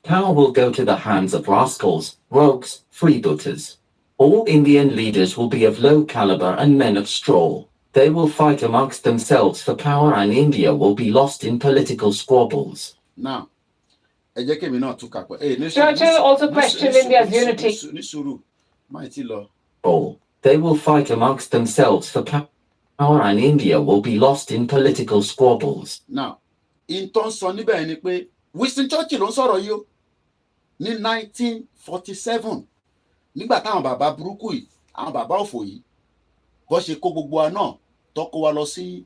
Power will go to the hands of rascals, rogues, freebooters. All Indian leaders will be of low caliber and men of straw. They will fight amongst themselves for power and India will be lost in political squabbles. Now, ẹ jẹ́ kémi náà tún kàpọ̀. Churchill also questioned India's unity. They will fight amongst themselves for power and India will be lost in political squabbles. Now, in tó ń sọ níbẹ̀ ni pé Winston Churchill ló ń sọ̀rọ̀ yìí o ní 1947 nígbà táwọn bàbá burúkú yìí, àwọn bàbá òfò yìí, bó ṣe kó gbogbo wa náà tó kó wa lọ sí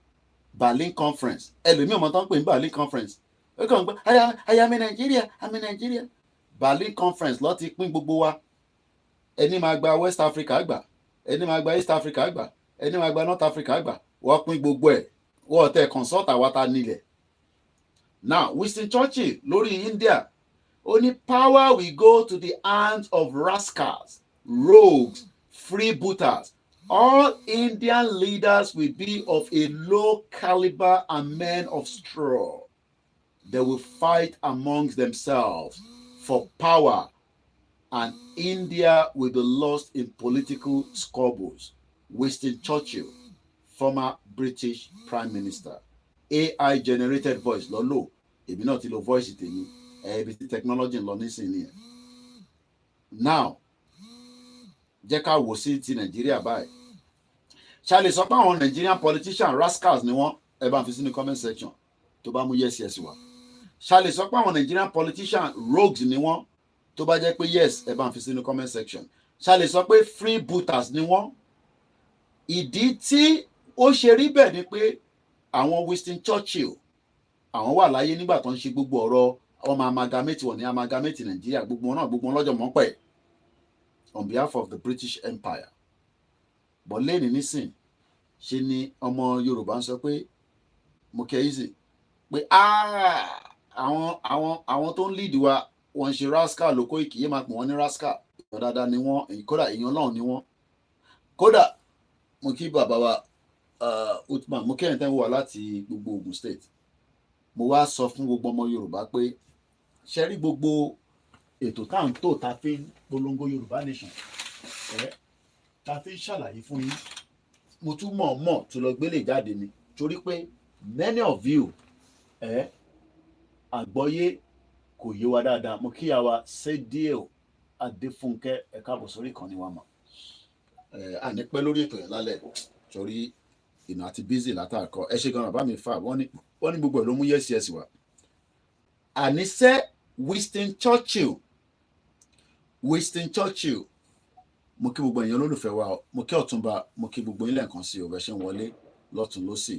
Berlin Conference. Ẹlòmíì ọmọ tó ń pè ní Berlin Conference. Ó kàn ń gbé I'm in Nigeria, I'm in Nigeria. Berlin Conference ló ti pín gbogbo wa. Ẹni máa gba West Africa gbà, ẹni máa gba East Africa gbà, ẹni máa gba North Africa gbà. Wọ́n pín gbogbo ẹ̀. Wọ́n tẹ̀ consult àwa ta nílẹ̀. Now, Winston Churchill lórí India, only power will go to the hands of rascals, rogues, freebooters. All Indian leaders will be of a low caliber and men of straw. They will fight amongst themselves for power, and India will be lost in political squabbles. Winston Churchill, former British Prime Minister. AI generated voice lolo èmi náà ti lo voice tèmi ibi tí technology ń lọ nísìnyí. Now jẹ́ ká wò sí ti Nàìjíríà báyìí. Ṣàlè sọ pé àwọn Nigerian politician rascals ni wọ́n, ẹ bá ń fi sínú comment section tó bá mú yes wá. Ṣàlè sọ pé àwọn Nigerian politician rogues ni wọ́n, tó bá jẹ́ pé yes, ẹ bá ń fi sínú comment section. Ṣàlè sọ pé freebooters ni wọ́n. Ìdí tí ó ṣe rí bẹ́ẹ̀ ni pé àwọn Winston Churchill àwọn wà láyé nígbà tó ń ṣe gbogbo ọ̀rọ̀ ọmọ amalgamate wọn ní amalgamate Nàìjíríà, gbogbo wọn náà gbogbo wọn lọ́jọ́ mọ́ pẹ̀ on behalf of the British Empire. But lẹ́ni nísìn ṣe ni ọmọ Yorùbá ń sọ pé mo kẹ́ easy pé àwọn tó ń lead wa wọ́n ṣe rascal lóko ìkìyè máa pè wọ́n ní rascal. Ìyọ̀ dáadáa ni wọ́n, kódà èèyàn náà ni wọ́n. Kódà mo kí bàbá wa Uthman, mo kẹ́yìn tẹ́ wà láti gbogbo Ogun State. Mo wá sọ fún gbogbo ọmọ Yorùbá pé ṣe rí gbogbo ètò tá à ń tò tá fi ń polongo Yorùbá nation tá fi ń ṣàlàyé fún yín. Mo tún mọ̀ tó lọ gbélé jáde ni torí pé many of you àgbọ́yé kò yé wa dáadáa. Mo kíyà wa Sédíò Adéfúnkẹ́ ẹ káàbọ̀ sórí ìkànnì wa mọ̀. Àní pẹ́ lórí ètò yẹn lálẹ́ torí ìnà àti busy látàkọ. Ẹ ṣe gan bàbá mi fà wọ́n ní gbogbo ẹ̀ ló mú yes wá. Àníṣe Winston Churchill mo kí gbogbo èèyàn olólùfẹ́ wa, mo kí Ọ̀túnba, mo kí gbogbo yín lẹ́ẹ̀kan sí ọ̀bẹ ṣe ń wọlé lọ́tún lọ́sì.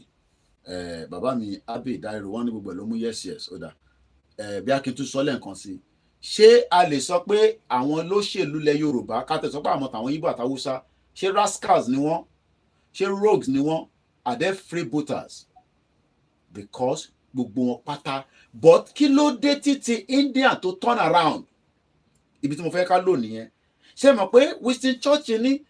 Bàbá mi Abbey Dairo wọ́n ní gbogbo ẹ̀ ló mú yes ó dà. Bí a kì í tún sọ lẹ́ẹ̀kan sí, ṣé a lè sọ pé àwọn olóṣèlú ilẹ̀ Yorùbá ká tẹ̀ sọ pé àwọn tàwọn Ìgbò àtàwùsá ṣé rascals ni wọ́n, ṣé rogues ni wọ́n, are they freebooters? Because gbogbo wọn pátá. But kí ló dé títí India tó turn around? Ibi tí mo fẹ́ ká lò nìyẹn. Ṣé mọ̀ pé Winston Churchill ní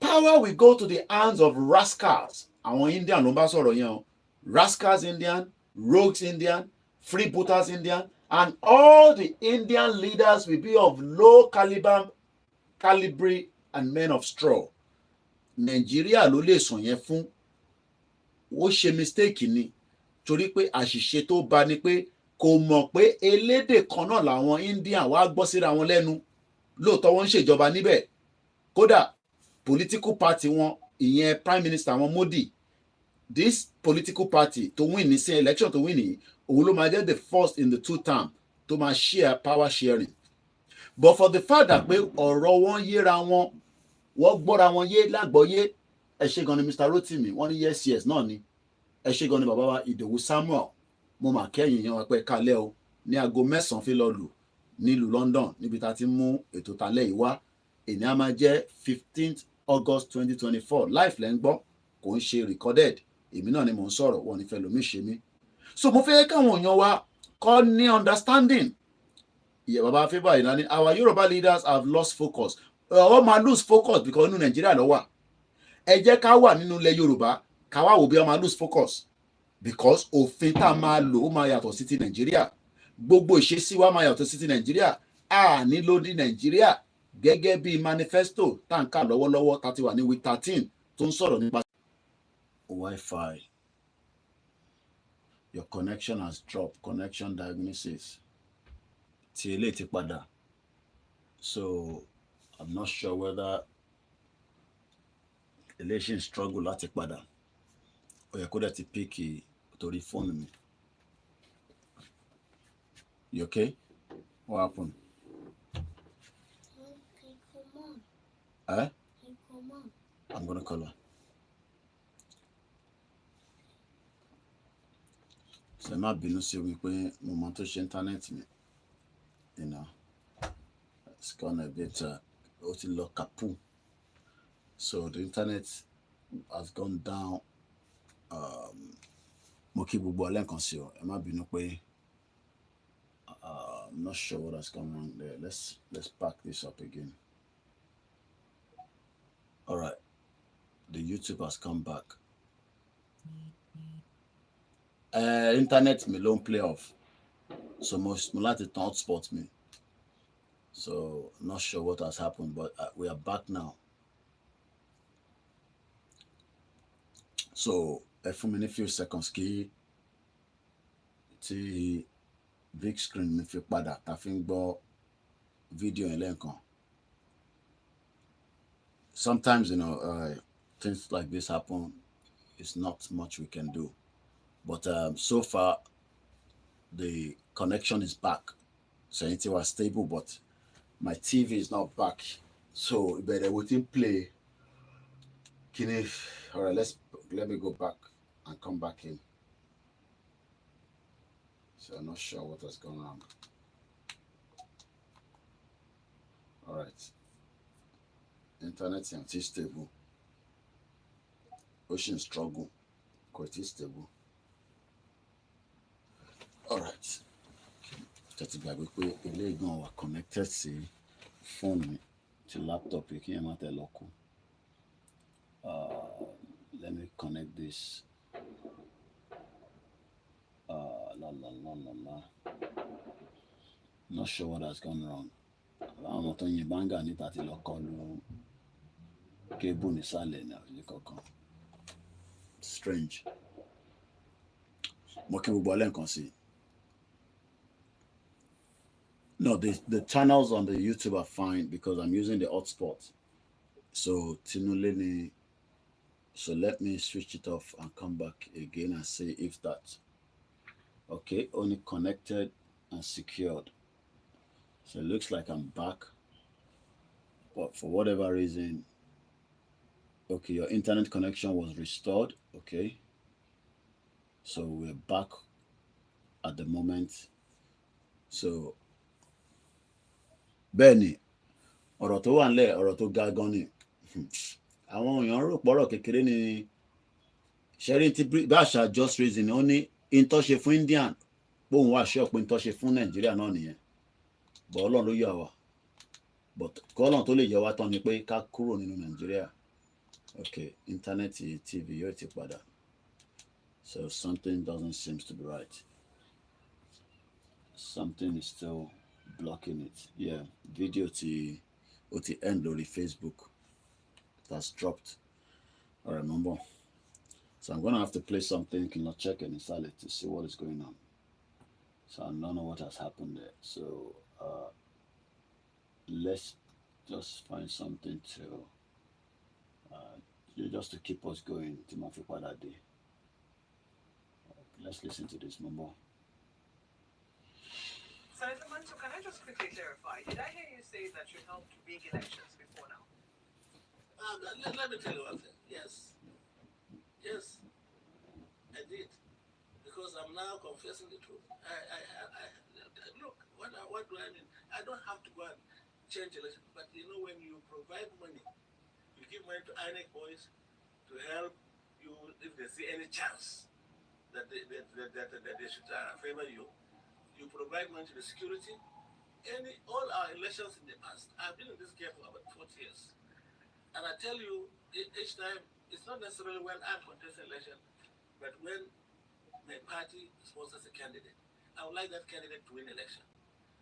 power will go to the hands of rascals. Àwọn Indian ló ń bá sọ̀rọ̀ yẹn o. Rascals Indian, rogues Indian, freebooters Indian, and all the Indian leaders will be of low caliber and men of straw. Nàìjíríà ló lè sùn yẹn fún. Ó ṣe mistake ni torí pé àṣìṣe tó bá ni pé kò mọ̀ pé elédè kan náà làwọn Indian wá gbọ́ síra wọn lẹ́nu. Lóòótọ́ wọ́n ń ṣèjọba níbẹ̀. Kódà political party wọn ìyẹn prime minister wọn Modi, this political party to win ní sí election to win yìí òun ló máa jẹ́ the first in the 2 term tó máa share power sharing. But for the fact that pé ọ̀rọ̀ wọn yéra wọn, wọ́n gbọ́ra wọn yé lágbọ́yé, ẹ ṣé gan ni Mr. Rotimi, wọ́n ní yes náà ni, ẹ ṣé gan ni bàbá wa Ìdòwú Samuel, mo mà kẹ́yìn yan pẹ́ kalẹ́ o ní aago 9 fi lọ lù nílùú London níbi tá a ti mú ètò talẹ́ yìí wá. Èní á máa jẹ́ 15th August 2024 live lẹ́ ń gbọ́, kò ń ṣe recorded, èmi náà ni mò ń sọ̀rọ̀, wọn ní fẹ́ lómi ṣe mí. So mo fẹ́ káwọn èèyàn wa kọ́ ní understanding. Yeah, Baba Favour Ìlànà, our Yoruba leaders have lost focus. Wọ́n máa lose focus because inú Nàìjíríà ló wà. Ẹ jẹ́ ká wà nínú ilẹ̀ Yorùbá, ká wá wò bí wọ́n máa lose focus. Because òfin tá a máa lò ó máa yàtọ̀ sí ti Nàìjíríà. Gbogbo ìṣesí wa máa yàtọ̀ sí ti Nàìjíríà. A nílò ní Nàìjíríà gẹ́gẹ́ bí manifesto tá à ń kà lọ́wọ́lọ́wọ́ tá a ti wà ní week 13 tó ń sọ̀rọ̀ nípa Wi-Fi. Your connection has dropped. Connection diagnosis. Tí eléyìí ti padà. So I'm not sure whether election struggle láti padà. Ó yẹ kó dẹ̀ ti pick torí fóònù mi. You okay? What happened? Eh? I'm gonna call her. So má bínú sí wípé mo máa tó ṣe internet mi. You know, it's gone a bit ó ti lọ kapu. So the internet has gone down. Mo kí gbogbo alẹ́ nǹkan sí o. Ẹ má bínú pé I'm not sure what has gone wrong there. Let's back this up again. All right, the YouTube has come back. Internet me ló ń play off, so mo láti turn hotspot me. So I'm not sure what has happened, but we are back now. So fún mi ní few seconds kí tí big screen mi fi padà tá fi ń gbọ́ fídíò yẹn lẹ́ẹ̀kan. Sometimes, you know, things like this happen. It's not much we can do. But so far, the connection is back. So it was stable, but my TV is not back. So better we didn't play. All right, let me go back and come back in. So I'm not sure what has gone wrong. All right. Internet is stable. Ocean struggle. Quite stable. All right. Just gbàgbé pé eléyìí gan wà connected sí phone to laptop yìí kí ẹ má tẹ̀ lọ́kù. Let me connect this. Not sure what has gone wrong. Àwọn tó ń yin báńgà níta ti lọ kọlu kébù nísàlẹ̀ ní àfihàn kankan. Strange. Mo kí gbogbo alẹ́ nǹkan sí. No, the channels on the YouTube are fine because I'm using the hotspot. So Tinule ni. So let me switch it off and come back again and see if that. Okay, only connected and secured. So it looks like I'm back. But for whatever reason, okay, your internet connection was restored. Okay. So we're back at the moment. So Benny, ọ̀rọ̀ tó wà nílẹ̀, ọ̀rọ̀ tó ga gan ni. Àwọn èèyàn rò pọ̀rọ̀ kékeré ni sharing ti Basha just reason ó ní ìtọ́ṣe fún Indian bóun wá ṣe ọ̀pọ̀ ìtọ́ṣe fún Nàìjíríà náà nìyẹn. But Ọlọ́run ló yà wá. But kọ́lọ́n tó lè yẹ wá tán ni pé ká kúrò nínú Nàìjíríà. Okay, internet, TV, yóò ti padà. So something doesn't seem to be right. Something is still blocking it. Yeah, video ti end lórí Facebook. That's dropped. I remember. So I'm gonna have to play something, can not check any solid to see what is going on. So I don't know what has happened there. So let's just find something to just to keep us going. Let's listen to this number. Senator Manso, can I just quickly clarify? Did I hear you say that you helped rig elections before now? Let me tell you one thing. Yes. Yes, I did. Because I'm now confessing the truth. Look, what do I mean? I don't have to go and change election. But you know, when you provide money, you give money to INEC boys to help you if they see any chance that they should favor you. You provide money to the security. All our elections in the past, I've been in this game for about 40 years. And I tell you, each time, it's not necessarily when I'm contesting election, but when my party sponsors a candidate, I would like that candidate to win election.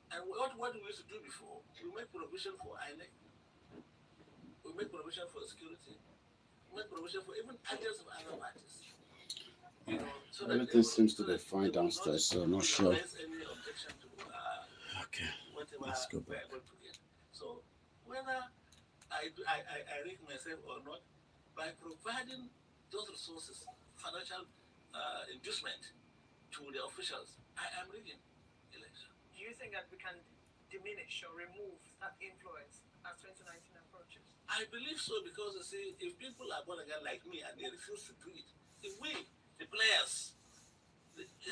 And what we used to do before, we make provision for INEC, we make provision for security, we make provision for even agents of other parties. So everything seems to be fine downstairs, so I'm not sure. Any objection to Okay, whatever let's go back. we're able to get. So whether I rig myself or not, by providing those resources, financial inducement to the officials, I am rigging election. Do you think that we can diminish or remove that influence as 2019 approaches? I believe so, because you see, if people are born again like me and they refuse to do it, if we, the players,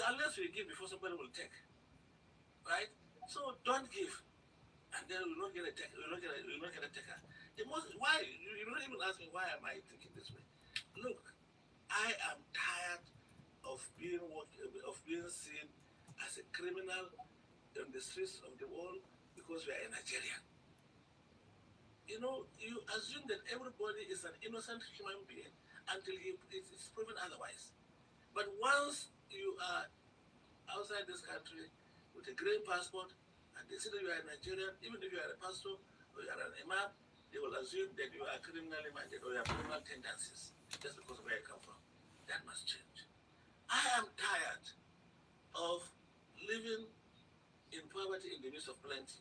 unless we give before somebody will take, right? So don't give, and then we will not get a taker. Why? You don't even ask me why am I thinking this way. Look, I am tired of being seen as a criminal in the streets of the world because we are in Nigeria. You know, you assume that everybody is an innocent human being until it's proven otherwise. But once you are outside this country with a green passport and they see that you are a Nigerian, even if you are a pastor or you are an imam, they will assume that you are criminally minded or you have criminal tendencies just because of where you come from. That must change. I am tired of living in poverty in the midst of plenty.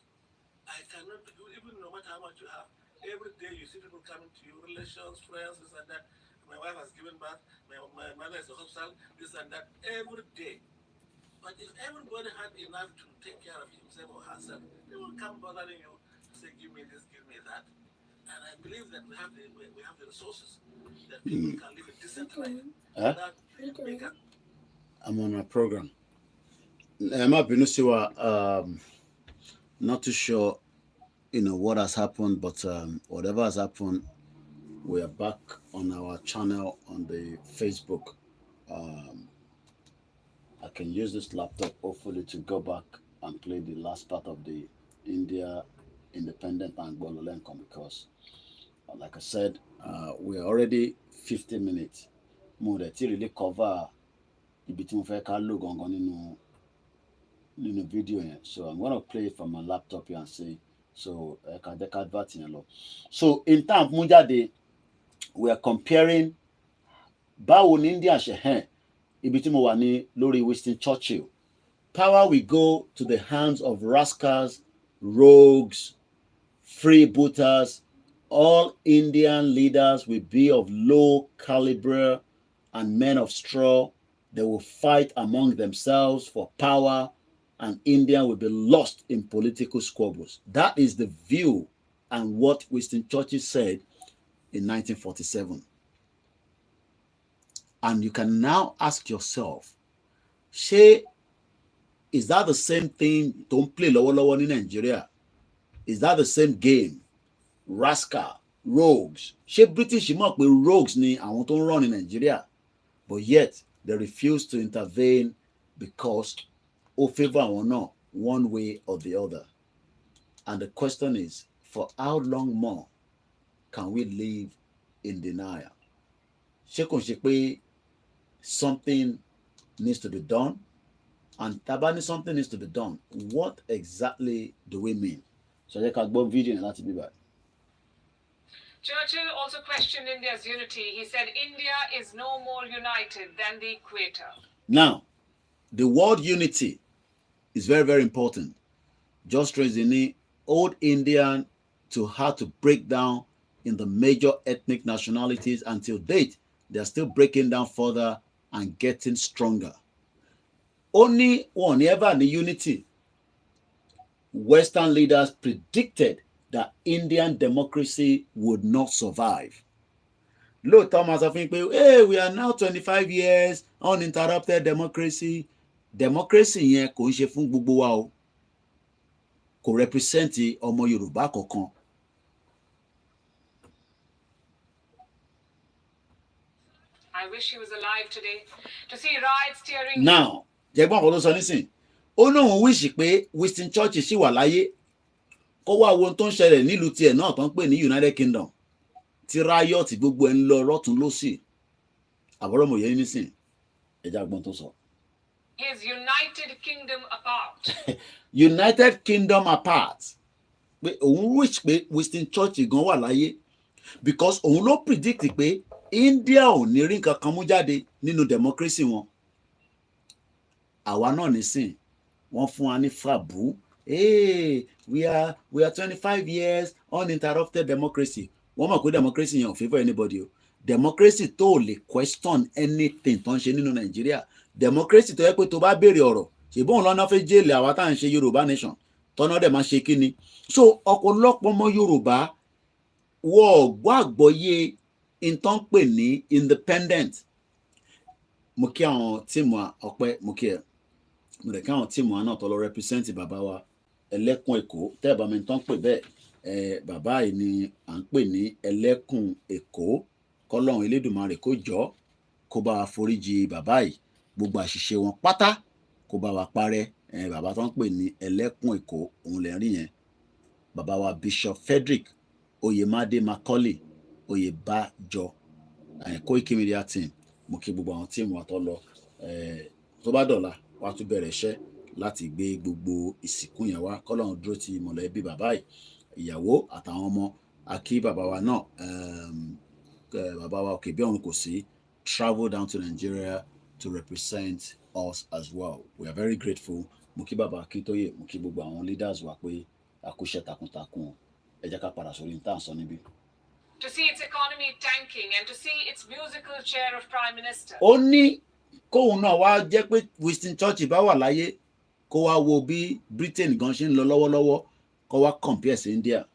I cannot, even no matter how much you have, every day you see people coming to you, relations, friends, this and that. My wife has given birth, my mother is in the hospital, this and that, every day. But if everybody had enough to take care of himself or herself, they will come bothering you to say, give me this, give me that. And I believe that we have the resources that people can live a decent life without being. I'm on a program. Emma Benusiwa, not too sure, what has happened, but whatever has happened, we are back on our channel on the Facebook. I can use this laptop hopefully to go back and play the last part of the India independent and Bololenkom, because like I said, we're already 50 minutes. Mo dẹ̀ tí really cover ibi tí mo fẹ́ ká lò gangan nínú video yẹn. So I'm gonna play it from my laptop here and say, so ká jẹ́ ká advert yẹn lọ. So in time mú jáde, we are comparing báwo ni India ṣe ibi tí mo wà ní lórí Winston Churchill. Power will go to the hands of rascals, rogues, freebooters. All Indian leaders will be of low caliber and men of straw. They will fight among themselves for power, and India will be lost in political squabbles. That is the view and what Winston Churchill said in 1947. And you can now ask yourself, is that the same thing tó ń play lọ́wọ́lọ́wọ́ ní Nigeria? Is that the same game? Rascal, rogues. British mọ̀ pé rogues ni àwọn tó ń run in Nigeria, but yet they refuse to intervene because ó favour àwọn náà one way or the other. And the question is, for how long more can we live in denial. Ṣé kò ṣe pé something needs to be done? And tabani something needs to be done. What exactly do we mean? So I can go video and that's be back. Churchill also questioned India's unity. He said India is no more united than the equator. Now, the word unity is very, very important. Just raising old Indian to how to break down in the major ethnic nationalities until date, they're still breaking down further and getting stronger. Only one ever in the unity. Western leaders predicted that Indian democracy would not survive. Look, Thomas, I think, hey, we are now 25 years uninterrupted democracy. Democracy yẹn kò ń ṣe fún gbogbo wa o. Kò represent ọmọ Yorùbá kankan. I wish he was alive today to see riots tearing. Now, jẹ́gbọ́n kan ló sọ nísìn. Ó lóun wíṣì pé Winston Churchill ṣì wà láyé. Kó wá wo ohun tó ń ṣẹlẹ̀ nílùú tiẹ̀ náà tó ń pè ní United Kingdom. Tí riot gbogbo ẹ̀ ń lọ rọ́tún lósì. Àbúrò mò yẹ nísìn. Ẹja gbọ́n tó sọ. His United Kingdom apart. United Kingdom apart. Pé òun wish pé Winston Churchill gan wà láyé. Because òun ló predict pé India ò ní rí nǹkan kan mú jáde nínú democracy wọn. Àwa náà nísìn wọ́n fún wa ní fàbú. Hey, we are 25 years uninterrupted democracy. Wọ́n mọ̀ pé democracy yẹn ò favour anybody o. Democracy tó lè question anything tó ń ṣe nínú Nàìjíríà. Democracy tó yẹ pé tó bá béèrè ọ̀rọ̀ ṣèbóun lọ́nà fẹ́ jẹ́lẹ̀ àwa tá à ń ṣe Yorùbá nation tọ́nà dẹ̀ máa ṣe kíni. So ọ̀pọ̀lọpọ̀ ọmọ Yorùbá wọ́n gbọ́ àgbọ́yé ìtàn pè ní independent. Mo kí àwọn tíìmù ọpẹ́ mo kí ẹ. Mo rẹ̀ kí àwọn tíìmù náà tó lọ represent bàbá wa ẹlẹ́kùn Èkó. Tẹ́ ẹ̀ bá mi tán pè bẹ́ẹ̀ bàbá yìí ni à ń pè ní ẹlẹ́kùn Èkó. Kọ́lọ́run Elédùmarè kó jọ́ kó bá wa foríjì bàbá yìí. Gbogbo àṣìṣe wọn pátá kó bá wa parẹ́. Bàbá tó ń pè ní ẹlẹ́kùn Èkó òun lè rí yẹn. Bàbá wa Bishop Frederick Oyemade Macaulay Oyèbájọ Koikimedia team. Mo kí gbogbo àwọn tíìmù àtọ́ lọ. Tó bá dọ̀la wàá tún bẹ̀rẹ̀ iṣẹ́ láti gbé gbogbo ìsìnkú yẹn wá. Kọ́lọ́run dúró ti mọ̀lẹ́bí bàbá yìí, ìyàwó àtàwọn ọmọ. A kí bàbá wa náà bàbá wa òkè bí ọ̀run kò sí travel down to Nigeria to represent us as well. We are very grateful. Mo kí bàbá Akíntóyè, mo kí gbogbo àwọn leaders wa pé a kú iṣẹ́ takuntakun. Ẹ jẹ́ ká padà sórí ní tá à ń sọ níbí. To see its economy tanking and to see its musical chair of prime minister. Ó ní kóun náà wá jẹ́ pé Winston Churchill bá wà láyé kó wá wo bí Britain gan ṣe ń lọ lọ́wọ́lọ́wọ́ kó wá compare sí India.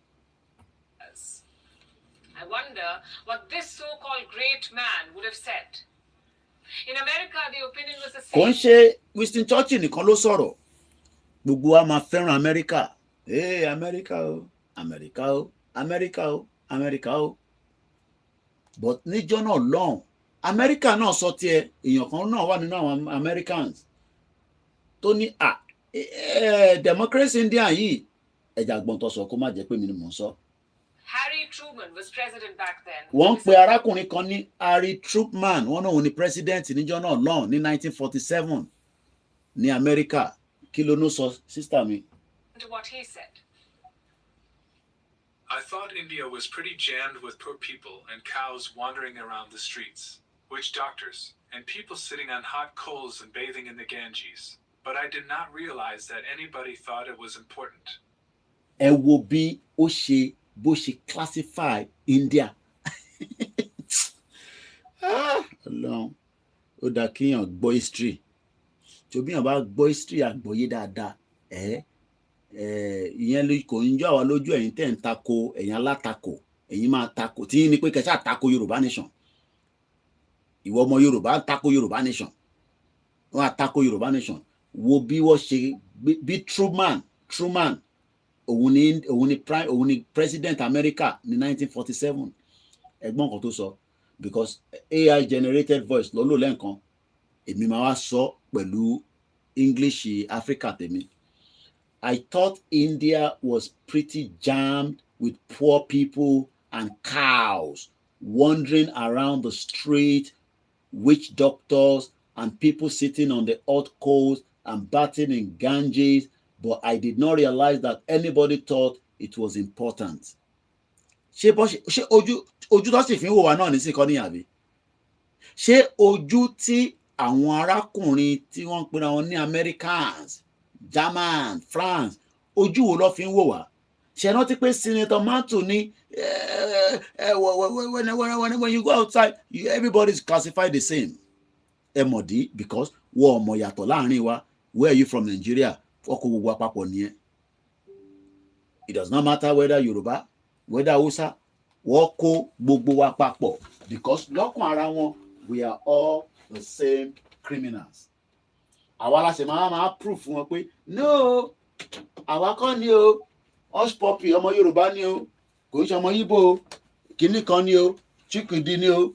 I wonder what this so-called great man would have said. In America, the opinion was the same. Kò ń ṣe Winston Churchill nìkan ló sọ̀rọ̀. Gbogbo wa máa fẹ́ràn Amẹ́ríkà. Hey, Amẹ́ríkà o, Amẹ́ríkà o, Amẹ́ríkà o, Amẹ́ríkà o. But níjọ́ náà lọ́hùn, Amẹ́ríkà náà sọ tiẹ̀, èèyàn kan náà wà nínú àwọn Americans tó ní democracy India yìí ẹ̀jà gbọ́n tó sọ kó má jẹ́ pé mi ni mò ń sọ. Harry Truman was president back then. Wọ́n ń pe arákùnrin kan ní Harry Truman, wọ́n náà ní president níjọ́ náà lọ́hùn ní 1947 ní Amẹ́ríkà. Kí ló ní sọ sísítà mi? To what he said. I thought India was pretty jammed with poor people and cows wandering around the streets, witch doctors, and people sitting on hot coals and bathing in the Ganges. But I did not realize that anybody thought it was important. Ẹ wo bí ó ṣe bó ṣe classify India. Ọlọ́run ó dá kíyàn gbọ́ history. Tí obìyàn bá gbọ́ history àgbọ́yé dáadáa ìyẹn kò ń jọ àwa lójú ẹ̀yin tẹ́ ń tako ẹ̀yin alátakò ẹ̀yin máa tako tí ní pé kẹsà tako Yorùbá nation. Ìwọ ọmọ Yorùbá ń tako Yorùbá nation. Wọ́n á tako Yorùbá nation. Wo bí wọ́n ṣe bí Truman òun ni president America ní 1947. Ẹ̀gbọ́n kan tó sọ because AI generated voice lọ́lọ́ lẹ́ǹkan èmi máa wá sọ pẹ̀lú English Africa tèmi. I thought India was pretty jammed with poor people and cows wandering around the street, witch doctors and people sitting on the hot coals and bathing in Ganges, but I did not realize that anybody thought it was important. Ṣé ojú tó sì fi ń wò wá náà ní sí kọ́ ní àbí? Ṣé ojú tí àwọn arákùnrin tí wọ́n ń pera wọn ní Americans, German, France, ojú wo ló fi ń wò wá? Ṣé rántí pé Senator Mantu ní when you go outside, everybody is classified the same. Ẹ mọ̀ dí because wọ́n ò mọ̀ yàtọ̀ láàrin wa. Where are you from, Nigeria? Ọkọ̀ gbogbo àpapọ̀ nìyẹn. It does not matter whether Yoruba, whether Hausa, wọ́n kó gbogbo wa papọ̀ because lọ́kàn ara wọn we are all the same criminals. Àwa la ṣe máa proof wọn pé no, àwa kọ́ ni o, hush puppy ọmọ Yorùbá ni o, kò ń ṣe ọmọ Igbo o, kìíní kan ni o, Chikudi ni o,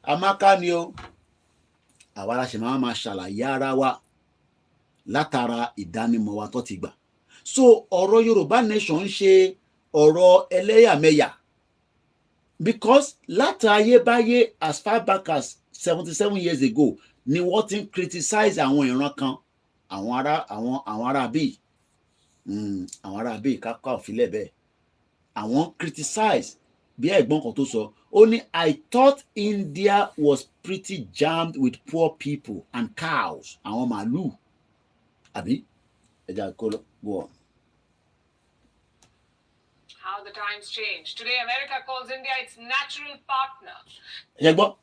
Amaka ni o. Àwa la ṣe máa ṣàlàyé ara wa látara ìdánimọ̀ wa tó ti gbà. So ọ̀rọ̀ Yorùbá nation ń ṣe ọ̀rọ̀ ẹlẹ́yàmẹ̀yà because láti ayébáyé as far back as 77 years ago ni wọ́n ti ń criticize àwọn ìran kan, àwọn ará bíi àwọn ará bíi káká òfìlẹ̀ bẹ́ẹ̀, àwọn criticize bí ẹ̀gbọ́n kan tó sọ, ó ní I thought India was pretty jammed with poor people and cows, àwọn màálù àbí ẹja kó lọ go on. How the times change. Today, America calls India its natural partner. Ẹ gbọ́,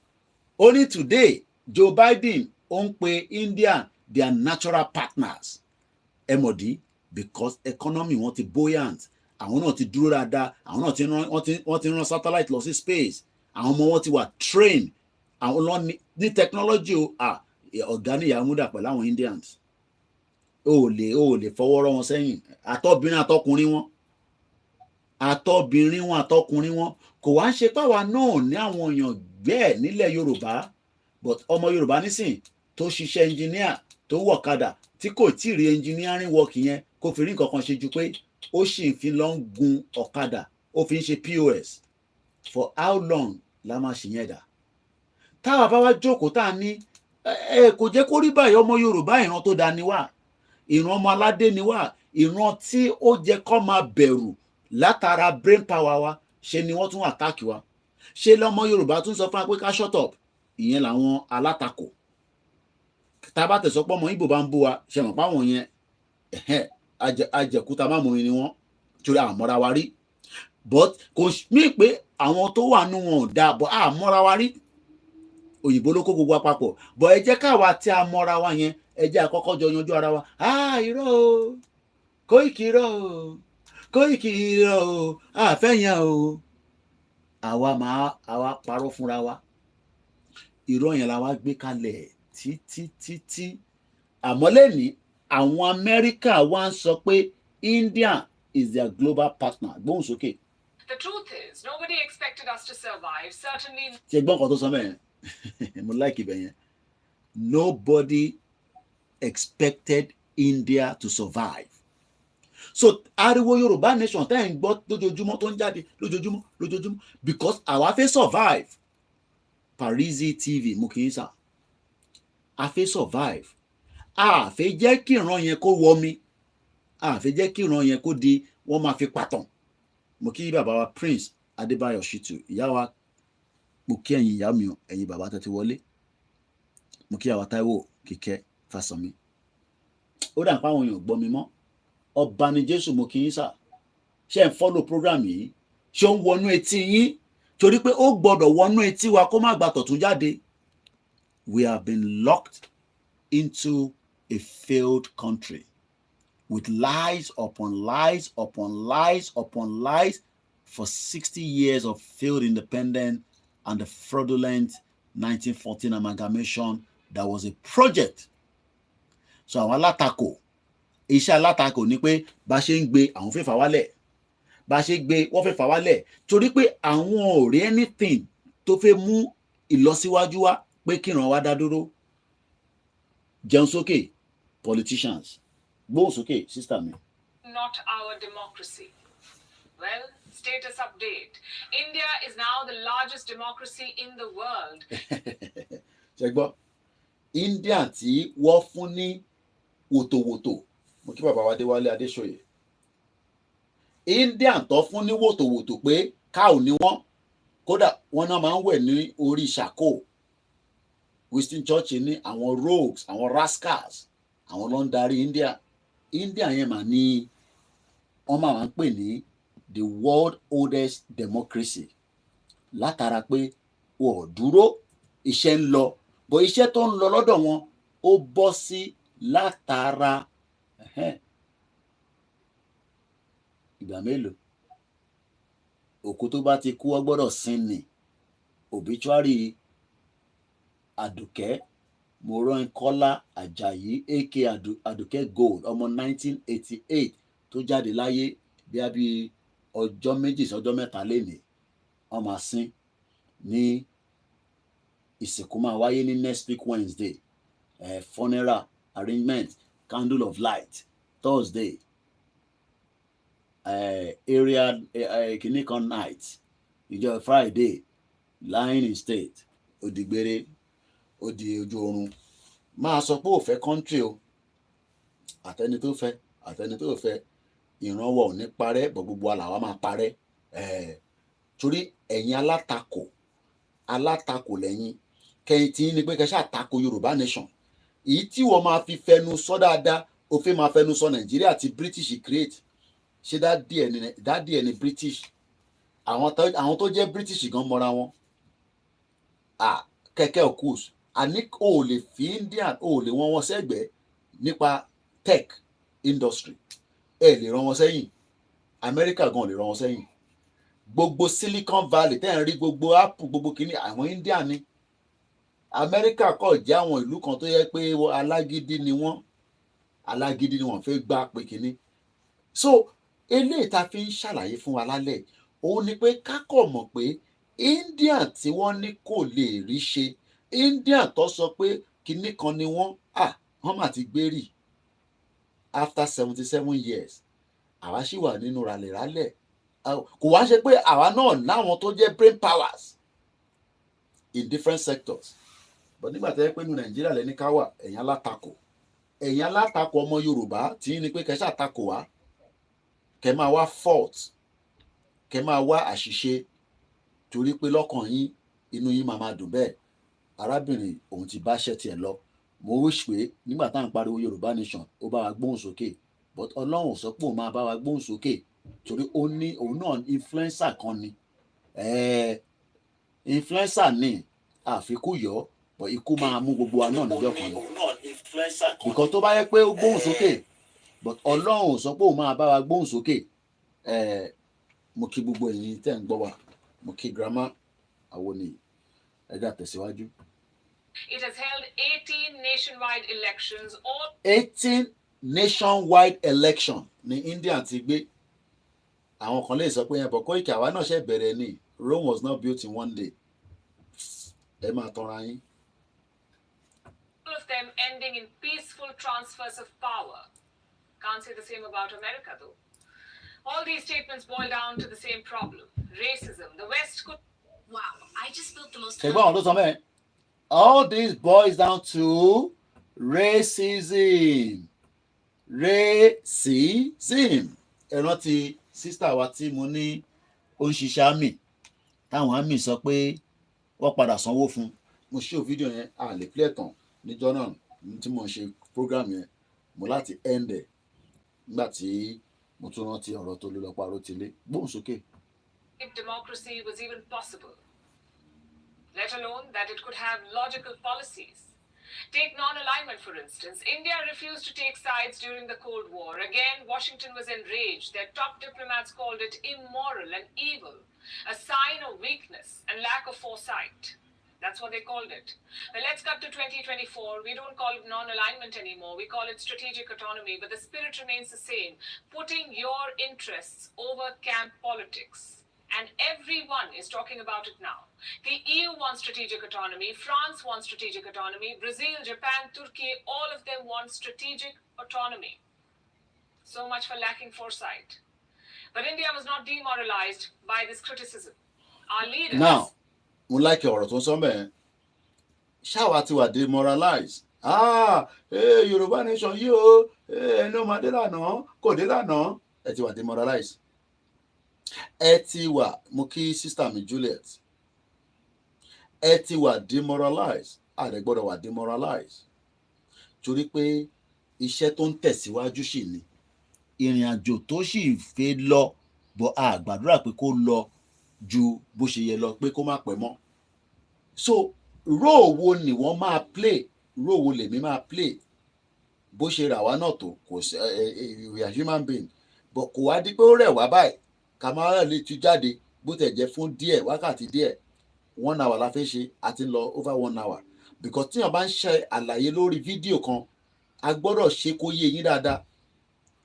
only today Joe Biden ó ń pe India their natural partners. Ẹ mọ̀ dí because economy wọn ti buoyant, àwọn náà ti dúró dáadáa, àwọn náà wọ́n ti rán satellite lọ sí space, àwọn ọmọ wọn ti wà train, àwọn lọ ní technology ọ̀gá ní Yamuda pẹ̀lú àwọn Indians. ó lè fọwọ́ rọ́ wọn sẹ́yìn, àtọ́bìnrin àtọkùnrin wọn kò wá ń ṣe páwa náà ní àwọn èèyàn bẹ́ẹ̀ nílẹ̀ Yorùbá, but ọmọ Yorùbá nísìn tó ṣiṣẹ́ engineer tó wọ̀kadà tí kò tí ì rí engineering work yẹn kó fi rí nǹkan kan ṣe ju pé ó sì ń fi lọ ń gun ọ̀kadà, ó fi ń ṣe POS. For how long la máa ṣì yẹn dà? Táwa bá wá jókòó tá a ní kò jẹ́ kó rí báyìí, ọmọ Yorùbá ìran tó dáa ni wá, ìran ọmọ aládé ni wá, ìran tí ó jẹ́ kó máa bẹ̀rù látara brain power wa, ṣe ni wọ́n tún attack wa. Ṣe lọ́mọ Yorùbá tún sọ fún wa pé ká shut up, ìyẹn làwọn alátakò. Tá bá tẹ̀sọ́ pọ́ ọmọ Ìgbò bá ń bú wa, ṣe mọ̀ páwọn yẹn ajẹ̀kúta má mú mi ni wọ́n, torí àmọ́ra wa rí. But kò mí pé àwọn tó wà nú wọn ò dáa, but àmọ́ra wa rí. Òyìnbó ló kó gbogbo àpapọ̀, but ẹ jẹ́ káwa tí a mọ́ra wa yẹn, ẹ jẹ́ àkọ́kọ́ jọ yanjú ara wa. Irọ́ o, Koiki irọ́ o, Koiki irọ́ o, àfẹ́yàn o. Àwa parọ́ fúnra wa. Irọ́ yẹn la wá gbé kalẹ̀ títí. Àmọ́ lẹ́ni àwọn Amẹ́ríkà wá ń sọ pé India is their global partner. Gbóhùn sókè. The truth is, nobody expected us to survive. Certainly. Ṣé gbọ́n kan tó sọ mẹ́rin? Mo like ibẹ̀ yẹn. Nobody expected India to survive. So ariwo Yorùbá nation tẹ́ ẹ̀ ń gbọ́ lójoojúmọ́ tó ń jáde lójoojúmọ́ because àwa fẹ́ survive. Parisi TV mo kì í sà, a fẹ́ survive, a fẹ́ jẹ́ kí ìran yẹn kó wọ mi, a fẹ́ jẹ́ kí ìran yẹn kó di wọ́n máa fi pàtàn. Mo kí bàbá wa Prince Adébáyọ̀ Shitu, ìyá wa mo kí ẹ̀yin ìyá mi, ẹ̀yin bàbá tẹ́ ti wọlé, mo kí àwa Táíwò Kíkẹ́ Fásánmi. Ó dà pé àwọn èèyàn gbọ́ mi mọ́. Ọba ni Jésù mo kí yín sà, ṣé ń follow program yìí, ṣé ń wọnú etí yín, torí pé ó gbọ́dọ̀ wọnú etí wa kó má gbà tọ̀tún jáde. We have been locked into a failed country with lies upon lies upon lies upon lies for 60 years of failed independence and the fraudulent 1914 amalgamation that was a project. So àwọn alátakò, iṣẹ́ alátakò ni pé bá ṣe ń gbé àwọn fẹ́ fà wálẹ̀, bá ṣe gbé wọ́n fẹ́ fà wálẹ̀, torí pé àwọn ò rí anything tó fẹ́ mú ìlọsíwájú wá pé kíran wá dá dúró. Jẹun sókè politicians, gbóhùn sókè sister mi. Not our democracy. Well, Status update. India is now the largest democracy in the world. ṣe gbọ́ India tí wọ́n fún ní wòtòwòtò mo kí bàbá wa Adéwálé Adéṣòye India tó fún ní wòtòwòtò pé cow ni wọ́n kódà wọ́n náà máa ń wẹ̀ ní orí ṣàkó Winston Churchill ní àwọn rogues àwọn rascals àwọn ló ń darí India yẹn mà ní wọ́n máa ń pè ní the world oldest democracy látara pé wọ́n ò dúró iṣẹ́ ń lọ bó iṣẹ́ tó ń lọ lọ́dọ̀ wọn ó bọ́ sí látara ìgbà mélòó òkú tó bá ti kú ọ gbọ́dọ̀ sin ni obituary Àdùkẹ́ Mọ́rọ́nkọ́lá Àjàyí aka Àdùkẹ́ Gold ọmọ 1988 tó jáde láyé bí ọjọ́ méjì sọ́jọ́ mẹ́ta lénìí wọ́n máa sin ní ìsìnkú máa wáyé ní next week Wednesday funeral arrangement candle of light Thursday area kìnnìkan night ìjọ Friday lying in state òdìgbére ó di ojú oorun máa sọ pé ò fẹ́ country o àtẹni tó fẹ́ ìrànwọ́ ò ní parẹ́ bọ̀ gbogbo àlàwà máa parẹ́ torí ẹ̀yin alátakò lẹ́yìn kẹ́yìn tí ní pé kẹ́ṣà tako Yorùbá nation èyí tí wọ́n máa fi fẹnu sọ dáadáa ó fẹ́ máa fẹnu sọ Nàìjíríà tí British create ṣé dádì ẹni British àwọn tó jẹ́ British gan mọ́ra wọn kẹ̀kẹ́ òkúùs àní o lè fi India o lè wọ́n wọn sẹ́gbẹ̀ẹ́ nípa tech industry lè rán wọn sẹ́yìn America gan lè rán wọn sẹ́yìn gbogbo Silicon Valley tẹ́ ń rí gbogbo Apple gbogbo kìíní àwọn India ni America kọ̀ jẹ́ àwọn ìlú kan tó yẹ pé alágídí ni wọ́n fẹ́ gbá pé kìíní so eléyìí tá fi ń ṣàlàyé fún wa lálẹ́ òun ni pé kákọ̀ mọ̀ pé India tí wọ́n ní kò lè rí ṣe India tó sọ pé kinní kan ni wọ́n mà ti gbé rì after 77 years àwa sì wà nínú ràlẹ̀ràlẹ̀ kò wá ṣe pé àwa náà láwọn tó jẹ́ brain powers in different sectors but nígbà tó yẹ pé ní Nàìjíríà lẹ́ni ká wà ẹ̀yin alátakò ọmọ Yorùbá tí ní pé kẹ́ ṣàtakò wá kẹ́ máa wá fault kẹ́ máa wá àṣìṣe torí pé lọ́kàn yín inú yín máa dùn bẹ́ẹ̀ arábìnrin òun ti bá ṣẹ́ tiẹ̀ lọ mo wish pé nígbà tá à ń pariwo Yorùbá nation ó bá wa gbóhùn sókè but Ọlọ́run sọ pé òun máa bá wa gbóhùn sókè torí ó ní òun náà influencer kan ni influencer ni àfikún yọ but ikú máa mú gbogbo wa náà níjọ́ kan ni nǹkan tó bá yẹ pé ó gbóhùn sókè but Ọlọ́run sọ pé òun máa bá wa gbóhùn sókè mo kí gbogbo ẹ̀yin tẹ́ ń gbọ́ wa mo kí grandma àwọn ni ẹ̀dá tẹ̀síwájú. It has held 18 nationwide elections. 18 nationwide election ní India ti gbé àwọn kan lè sọ pé ẹ̀bọ̀ Koiki àwa náà ṣe bẹ̀rẹ̀ ni Rome was not built in one day ẹ máa tanra yín. All of them ending in peaceful transfers of power. Can't say the same about America though. All these statements boil down to the same problem: racism. The West could. Wow, I just built the most. ṣègbọ́n àwọn tó sọ mẹ́rin all this boils down to racism. Ẹ rántí sísítà wa tí mo ní ó ń ṣiṣẹ́ àmì táwọn àmì sọ pé wọ́n padà sanwó fún mo ṣe fídíò yẹn a lè play tán níjọ́ náà tí mo ṣe program yẹn mo láti end ẹ̀ nígbà tí mo tún rántí ọ̀rọ̀ tó lè lọ parọ́ tilé gbóhùn sókè. If democracy was even possible, let alone that it could have logical policies. Take non-alignment, for instance. India refused to take sides during the Cold War. Again, Washington was enraged. Their top diplomats called it immoral and evil, a sign of weakness and lack of foresight. That's what they called it. But let's cut to 2024. We don't call it non-alignment anymore. We call it strategic autonomy. But the spirit remains the same, putting your interests over camp politics. And everyone is talking about it now. The EU wants strategic autonomy. France wants strategic autonomy. Brazil, Japan, Turkey, all of them want strategic autonomy. So much for lacking foresight. But India was not demoralized by this criticism. Our leaders. Now, mo like ọ̀rọ̀ tó ń sọ mẹ́ẹ̀. Ṣáwa ti wà demoralized. Yorùbá nation yìí o, ẹni ọmọ dé lánàá, kò dé lánàá, ẹ ti wà demoralized. Ẹ ti wà, mo kí sister mi Juliet. Ẹ ti wà demoralized. Ààrẹ gbọ́dọ̀ wà demoralized. Torí pé iṣẹ́ tó ń tẹ̀síwájú sì ni. Ìrìn àjò tó sì fẹ́ lọ, bọ̀ a gbàdúrà pé kó lọ ju bó ṣe yẹ lọ pé kó má pẹ́ mọ́. So role wo ni wọ́n máa play, role wo lèmi máa play, bó ṣe rà wá náà tó kò sí we are human being, but kò wá di pé ó rẹ̀ wá báyìí ká máa lè tú jáde bó tẹ̀ jẹ́ fún díẹ̀ wákàtí díẹ̀ 1 hour la fẹ́ ṣe àti lọ over 1 hour, because tíyàn bá ń ṣe àlàyé lórí fídíò kan a gbọ́dọ̀ ṣe kó yé yín dáadáa.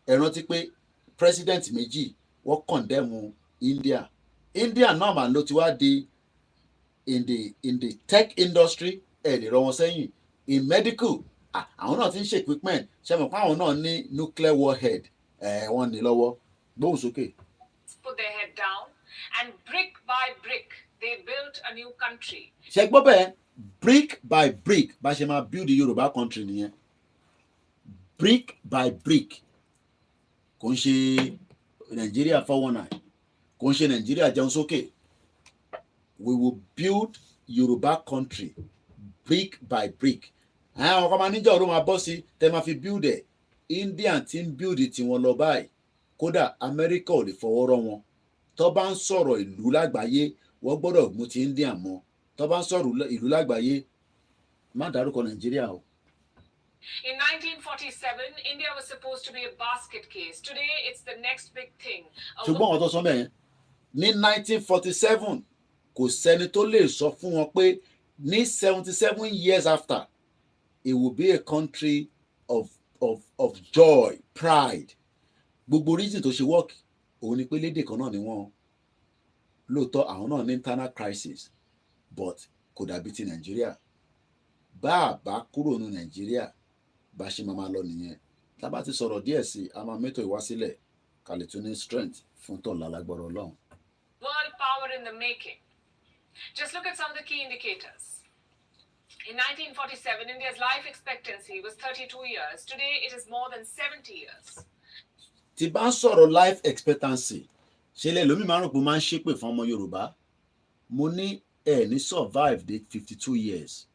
Ẹ rántí pé president méjì wọ́n condemn India náà mà ló ti wá di in the tech industry lè rọ wọn sẹ́yìn, in medical àwọn náà ti ń ṣe equipment, ṣe mọ̀ pé àwọn náà ní nuclear warhead wọ́n ní lọ́wọ́. Gbóhùn sókè. Put their head down and brick by brick they built a new country. Ṣé gbọ́ bẹ́ẹ̀, brick by brick bá ṣe máa build Yorùbá country nìyẹn. Brick by brick, kò ń ṣe Nàìjíríà 419, kò ń ṣe Nàìjíríà jẹun sókè. We will build Yoruba country brick by brick. Àwọn ọkọ̀ máa níjà ọ̀rọ̀ máa bọ́ sí tẹ́ máa fi build ẹ̀. India ti ń build tiwọn lọ báyìí. Kódà America ò lè fọwọ́ rọ́ wọn. Tó bá ń sọ̀rọ̀ ìlú lágbàáyé, wọ́n gbọ́dọ̀ mú ti India mọ́. Tó bá ń sọ̀rọ̀ ìlú lágbàáyé, má dárúkọ Nàìjíríà o. In 1947, India was supposed to be a basket case. Today, it's the next big thing. Ṣùgbọ́n ọ̀tọ̀ sọ mẹ́rin, ní 1947, kò sẹ́ni tó lè sọ fún wọn pé ní 77 years after, it will be a country of joy, pride. Gbogbo reason tó ṣe work, òun ni pé lédè kan náà ni wọ́n. Lóòótọ́ àwọn náà ní internal crisis, but kò dàbí ti Nàìjíríà. Bá a bá kúrò ní Nàìjíríà, bá ṣe máa lọ nìyẹn. Tá bá ti sọ̀rọ̀ díẹ̀ sí, a máa mẹ́tò ìwásílẹ̀ ká lè tún ní strength fún tọ̀la lágbára Ọlọ́run. World power in the making. Just look at some of the key indicators. In 1947, India's life expectancy was 32 years. Today, it is more than 70 years. Tí bá ń sọ̀rọ̀ life expectancy, ṣe lè lómi márùn pé máa ń ṣépè fún ọmọ Yorùbá. Mo ní ní survive dé 52 years.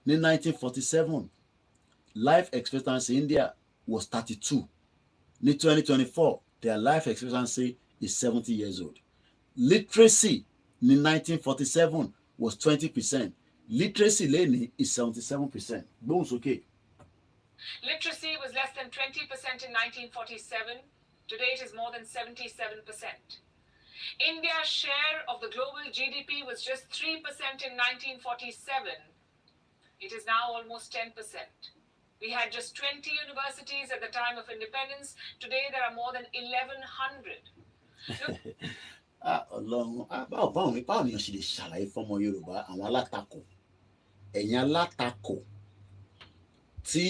Ní 1947, life expectancy India was 32. Ní 2024, their life expectancy is 70 years old. Literacy ní 1947 was 20%. Literacy lẹ́ni is 77%. Gbóhùn sókè. Literacy was less than 20% in 1947. Today it is more than 77%. India's share of the global GDP was just 3% in 1947. It is now almost 10%. We had just 20 universities at the time of independence. Today there are more than 1,100. Ọlọ́run, báwo ni èèyàn ṣe lè ṣàlàyé fọ́mọ Yorùbá àwọn alátakò, ẹ̀yin alátakò tí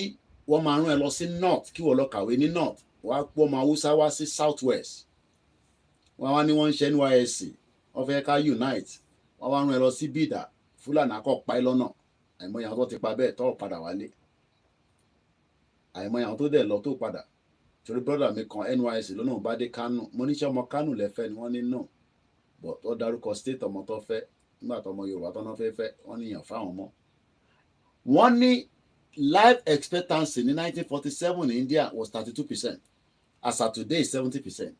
wọ́n máa rán ẹ lọ sí north kí wọ́n lọ kàwé ní north, wọ́n á pọ́ ọmọ Haúsá wá sí south west, wọ́n wá ní wọ́n ń ṣe NYSC, wọ́n fẹ́ ká unite, wọ́n wá rán ẹ lọ sí Bìdà, Fúlàní akọ́ pa ẹ́ lọ́nà, àìmọye àwọn tó ti pa bẹ́ẹ̀ tó padà wálé, àìmọye àwọn tó dẹ̀ lọ tó padà. Torí brother mi kan NYSC lọ́nà bá dé Kánò, mo ní ṣé ọmọ Kánò lẹ́fẹ́ ni wọ́n ní no, but ó dárúkọ state ọmọ tó fẹ́ nígbà tó ọmọ Yorùbá tó náà fẹ́ wọ́n ní yàn fáwọn ọmọ. Wọ́n ní life expectancy in 1947 in India was 32%. As of today, 70%.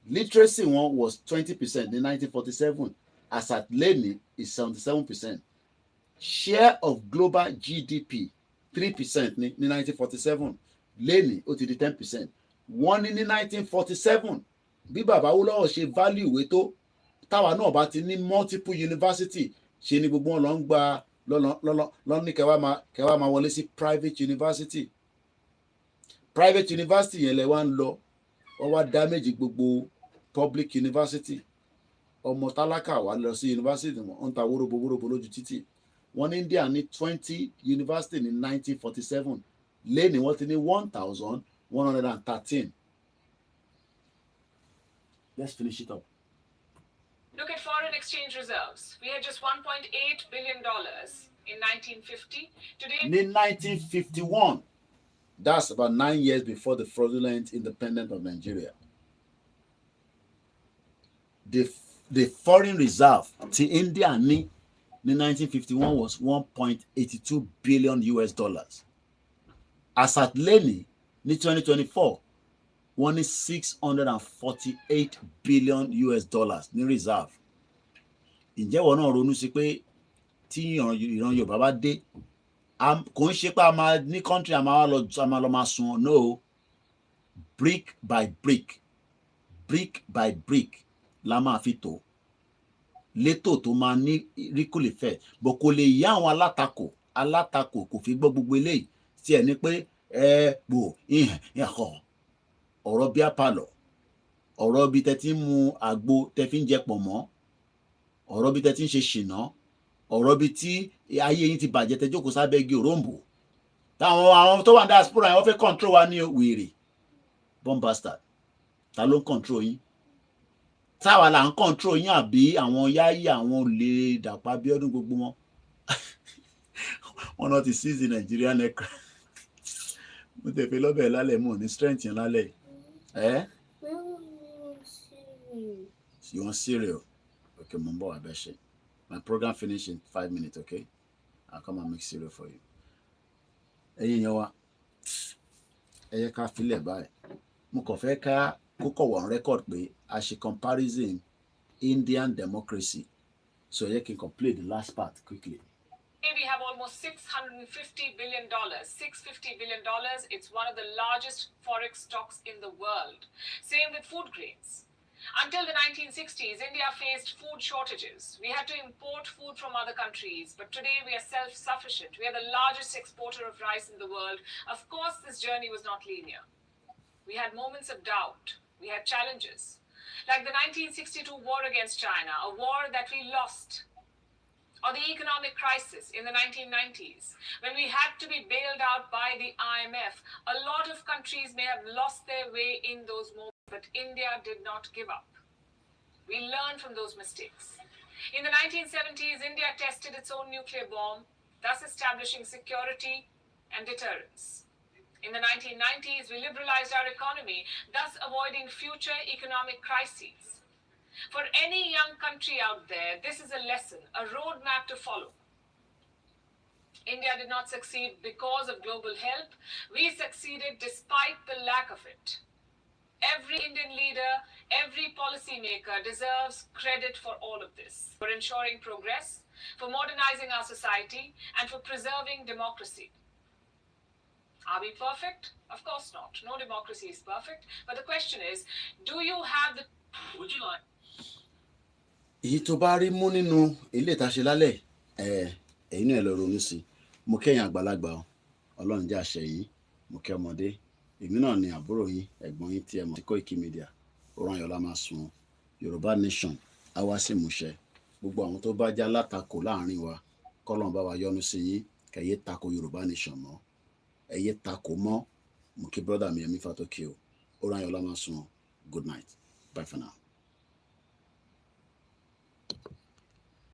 Literacy one was 20% in 1947. As at leni is 77%. Share of global GDP 3% in 1947. Leni ó ti di 10%. Wọ́n ní 1947 bí bàbá Awólọ́wọ̀ ṣe value ìwé tó, táwa náà bá ti ní multiple university, ṣe ni gbogbo wọn lọ ń gba lọ ní kẹwàá máa wọlé sí private university. Private university yẹn lẹ wá ń lọ, wọ́n wá damage gbogbo public university. Ọmọ tálákà wá lọ sí university wọn ń ta wóróbo lójú títì. Wọ́n ní India ní 20 university ní 1947. Lẹ́ni wọ́n ti ní 1,113. Let's finish it up. Look at foreign exchange reserves. We had just $1.8 billion in 1950. Today, In 1951, that's about 9 years before the fraudulent independence of Nigeria. The foreign reserve to India in 1951 was 1.82 billion US dollars. As at leni ní 2024, wọ́n ní 648 billion US dollars ní reserve. Ǹjẹ́ wọ́n náà ronú sí pé tí ìran Yorùbá bá dé, kò ń ṣe pé a máa ní country a máa lọ máa sun, no, brick by brick la máa fi tò létò tó máa ní ríkùlì fẹ́, bọ̀ kò lè yá àwọn alátakò kò fi gbọ́ gbogbo eléyìí tí ẹ̀ ní pé ọ̀rọ̀ bí apalọ̀, ọ̀rọ̀ bí tẹ́ ti ń mu àgbo tẹ́ fi ń jẹ pọ̀nmọ́, ọ̀rọ̀ bí tẹ́ ti ń ṣe ṣìnà, ọ̀rọ̀ bí tí ayé yín ti bàjẹ́ tẹ́ jókòó sábẹ́ igi òróǹbó. Àwọn tó wà ní diaspora yẹn wọ́n fẹ́ control wa ní wèrè bomb bastard. Ta ló ń control yín? Táwa là ń control yín àbí àwọn Yáyí, àwọn olè Dàpọ̀ Abíọ́dún gbogbo wọn? Wọ́n náà ti seize Nigerian aircraft. Mo tẹ̀ pé lọ́bẹ̀ lálẹ́ mú ní strength yẹn lálẹ́. You want cereal? Okay, mo ń bọ̀ wá bẹ́ ṣe. My program finish in 5 minutes, okay? I'll come and make cereal for you. Ẹ̀yin yẹn wa, ẹ yẹ ká filẹ̀ báyìí. Mo kàn fẹ́ ká kókò wọ̀n record pé a ṣe comparison Indian democracy. So ẹ yẹ kí n play the last part quickly. we have almost $650 billion. $650 billion. It's one of the largest forex stocks in the world. Same with food grains. Until the 1960s, India faced food shortages. We had to import food from other countries, but today we are self-sufficient. We are the largest exporter of rice in the world. Of course, this journey was not linear. We had moments of doubt. We had challenges. Like the 1962 war against China, a war that we lost. Or the economic crisis in the 1990s, when we had to be bailed out by the IMF. A lot of countries may have lost their way in those moments, but India did not give up. We learned from those mistakes. In the 1970s, India tested its own nuclear bomb, thus establishing security and deterrence. In the 1990s, we liberalized our economy, thus avoiding future economic crises. For any young country out there, this is a lesson, a roadmap to follow. India did not succeed because of global help. We succeeded despite the lack of it. Every Indian leader, every policymaker deserves credit for all of this, for ensuring progress, for modernizing our society, and for preserving democracy. Are we perfect? Of course not. No democracy is perfect. But the question is, do you have the... Would you like... Èyí tó bá rí mú nínú ilé ìtaṣe lálẹ́ ẹ̀yin náà lọ ronú sí. Mo kẹ́yìn àgbàlagbà o, Ọlọ́run jẹ́ àṣẹ yín, mo kẹ́ ọmọdé. Èmi náà ni àbúrò yín, ẹ̀gbọ́n yín tí ẹ mọ̀ sí Koikimedia. Oranyọlá máa sun Yorùbá nation, á wá sí ìmúṣẹ. Gbogbo àwọn tó bá já látakò láàrin wa, k'Ọlọ́run bá wa yọ́nú sí yín, kẹ́yẹ tako Yorùbá nation mọ́. Ẹ̀yẹ tako mọ́. Mo kí brother mi Yẹmí Fátókè o. Oranyọlá máa sun. Good night. Bye for now.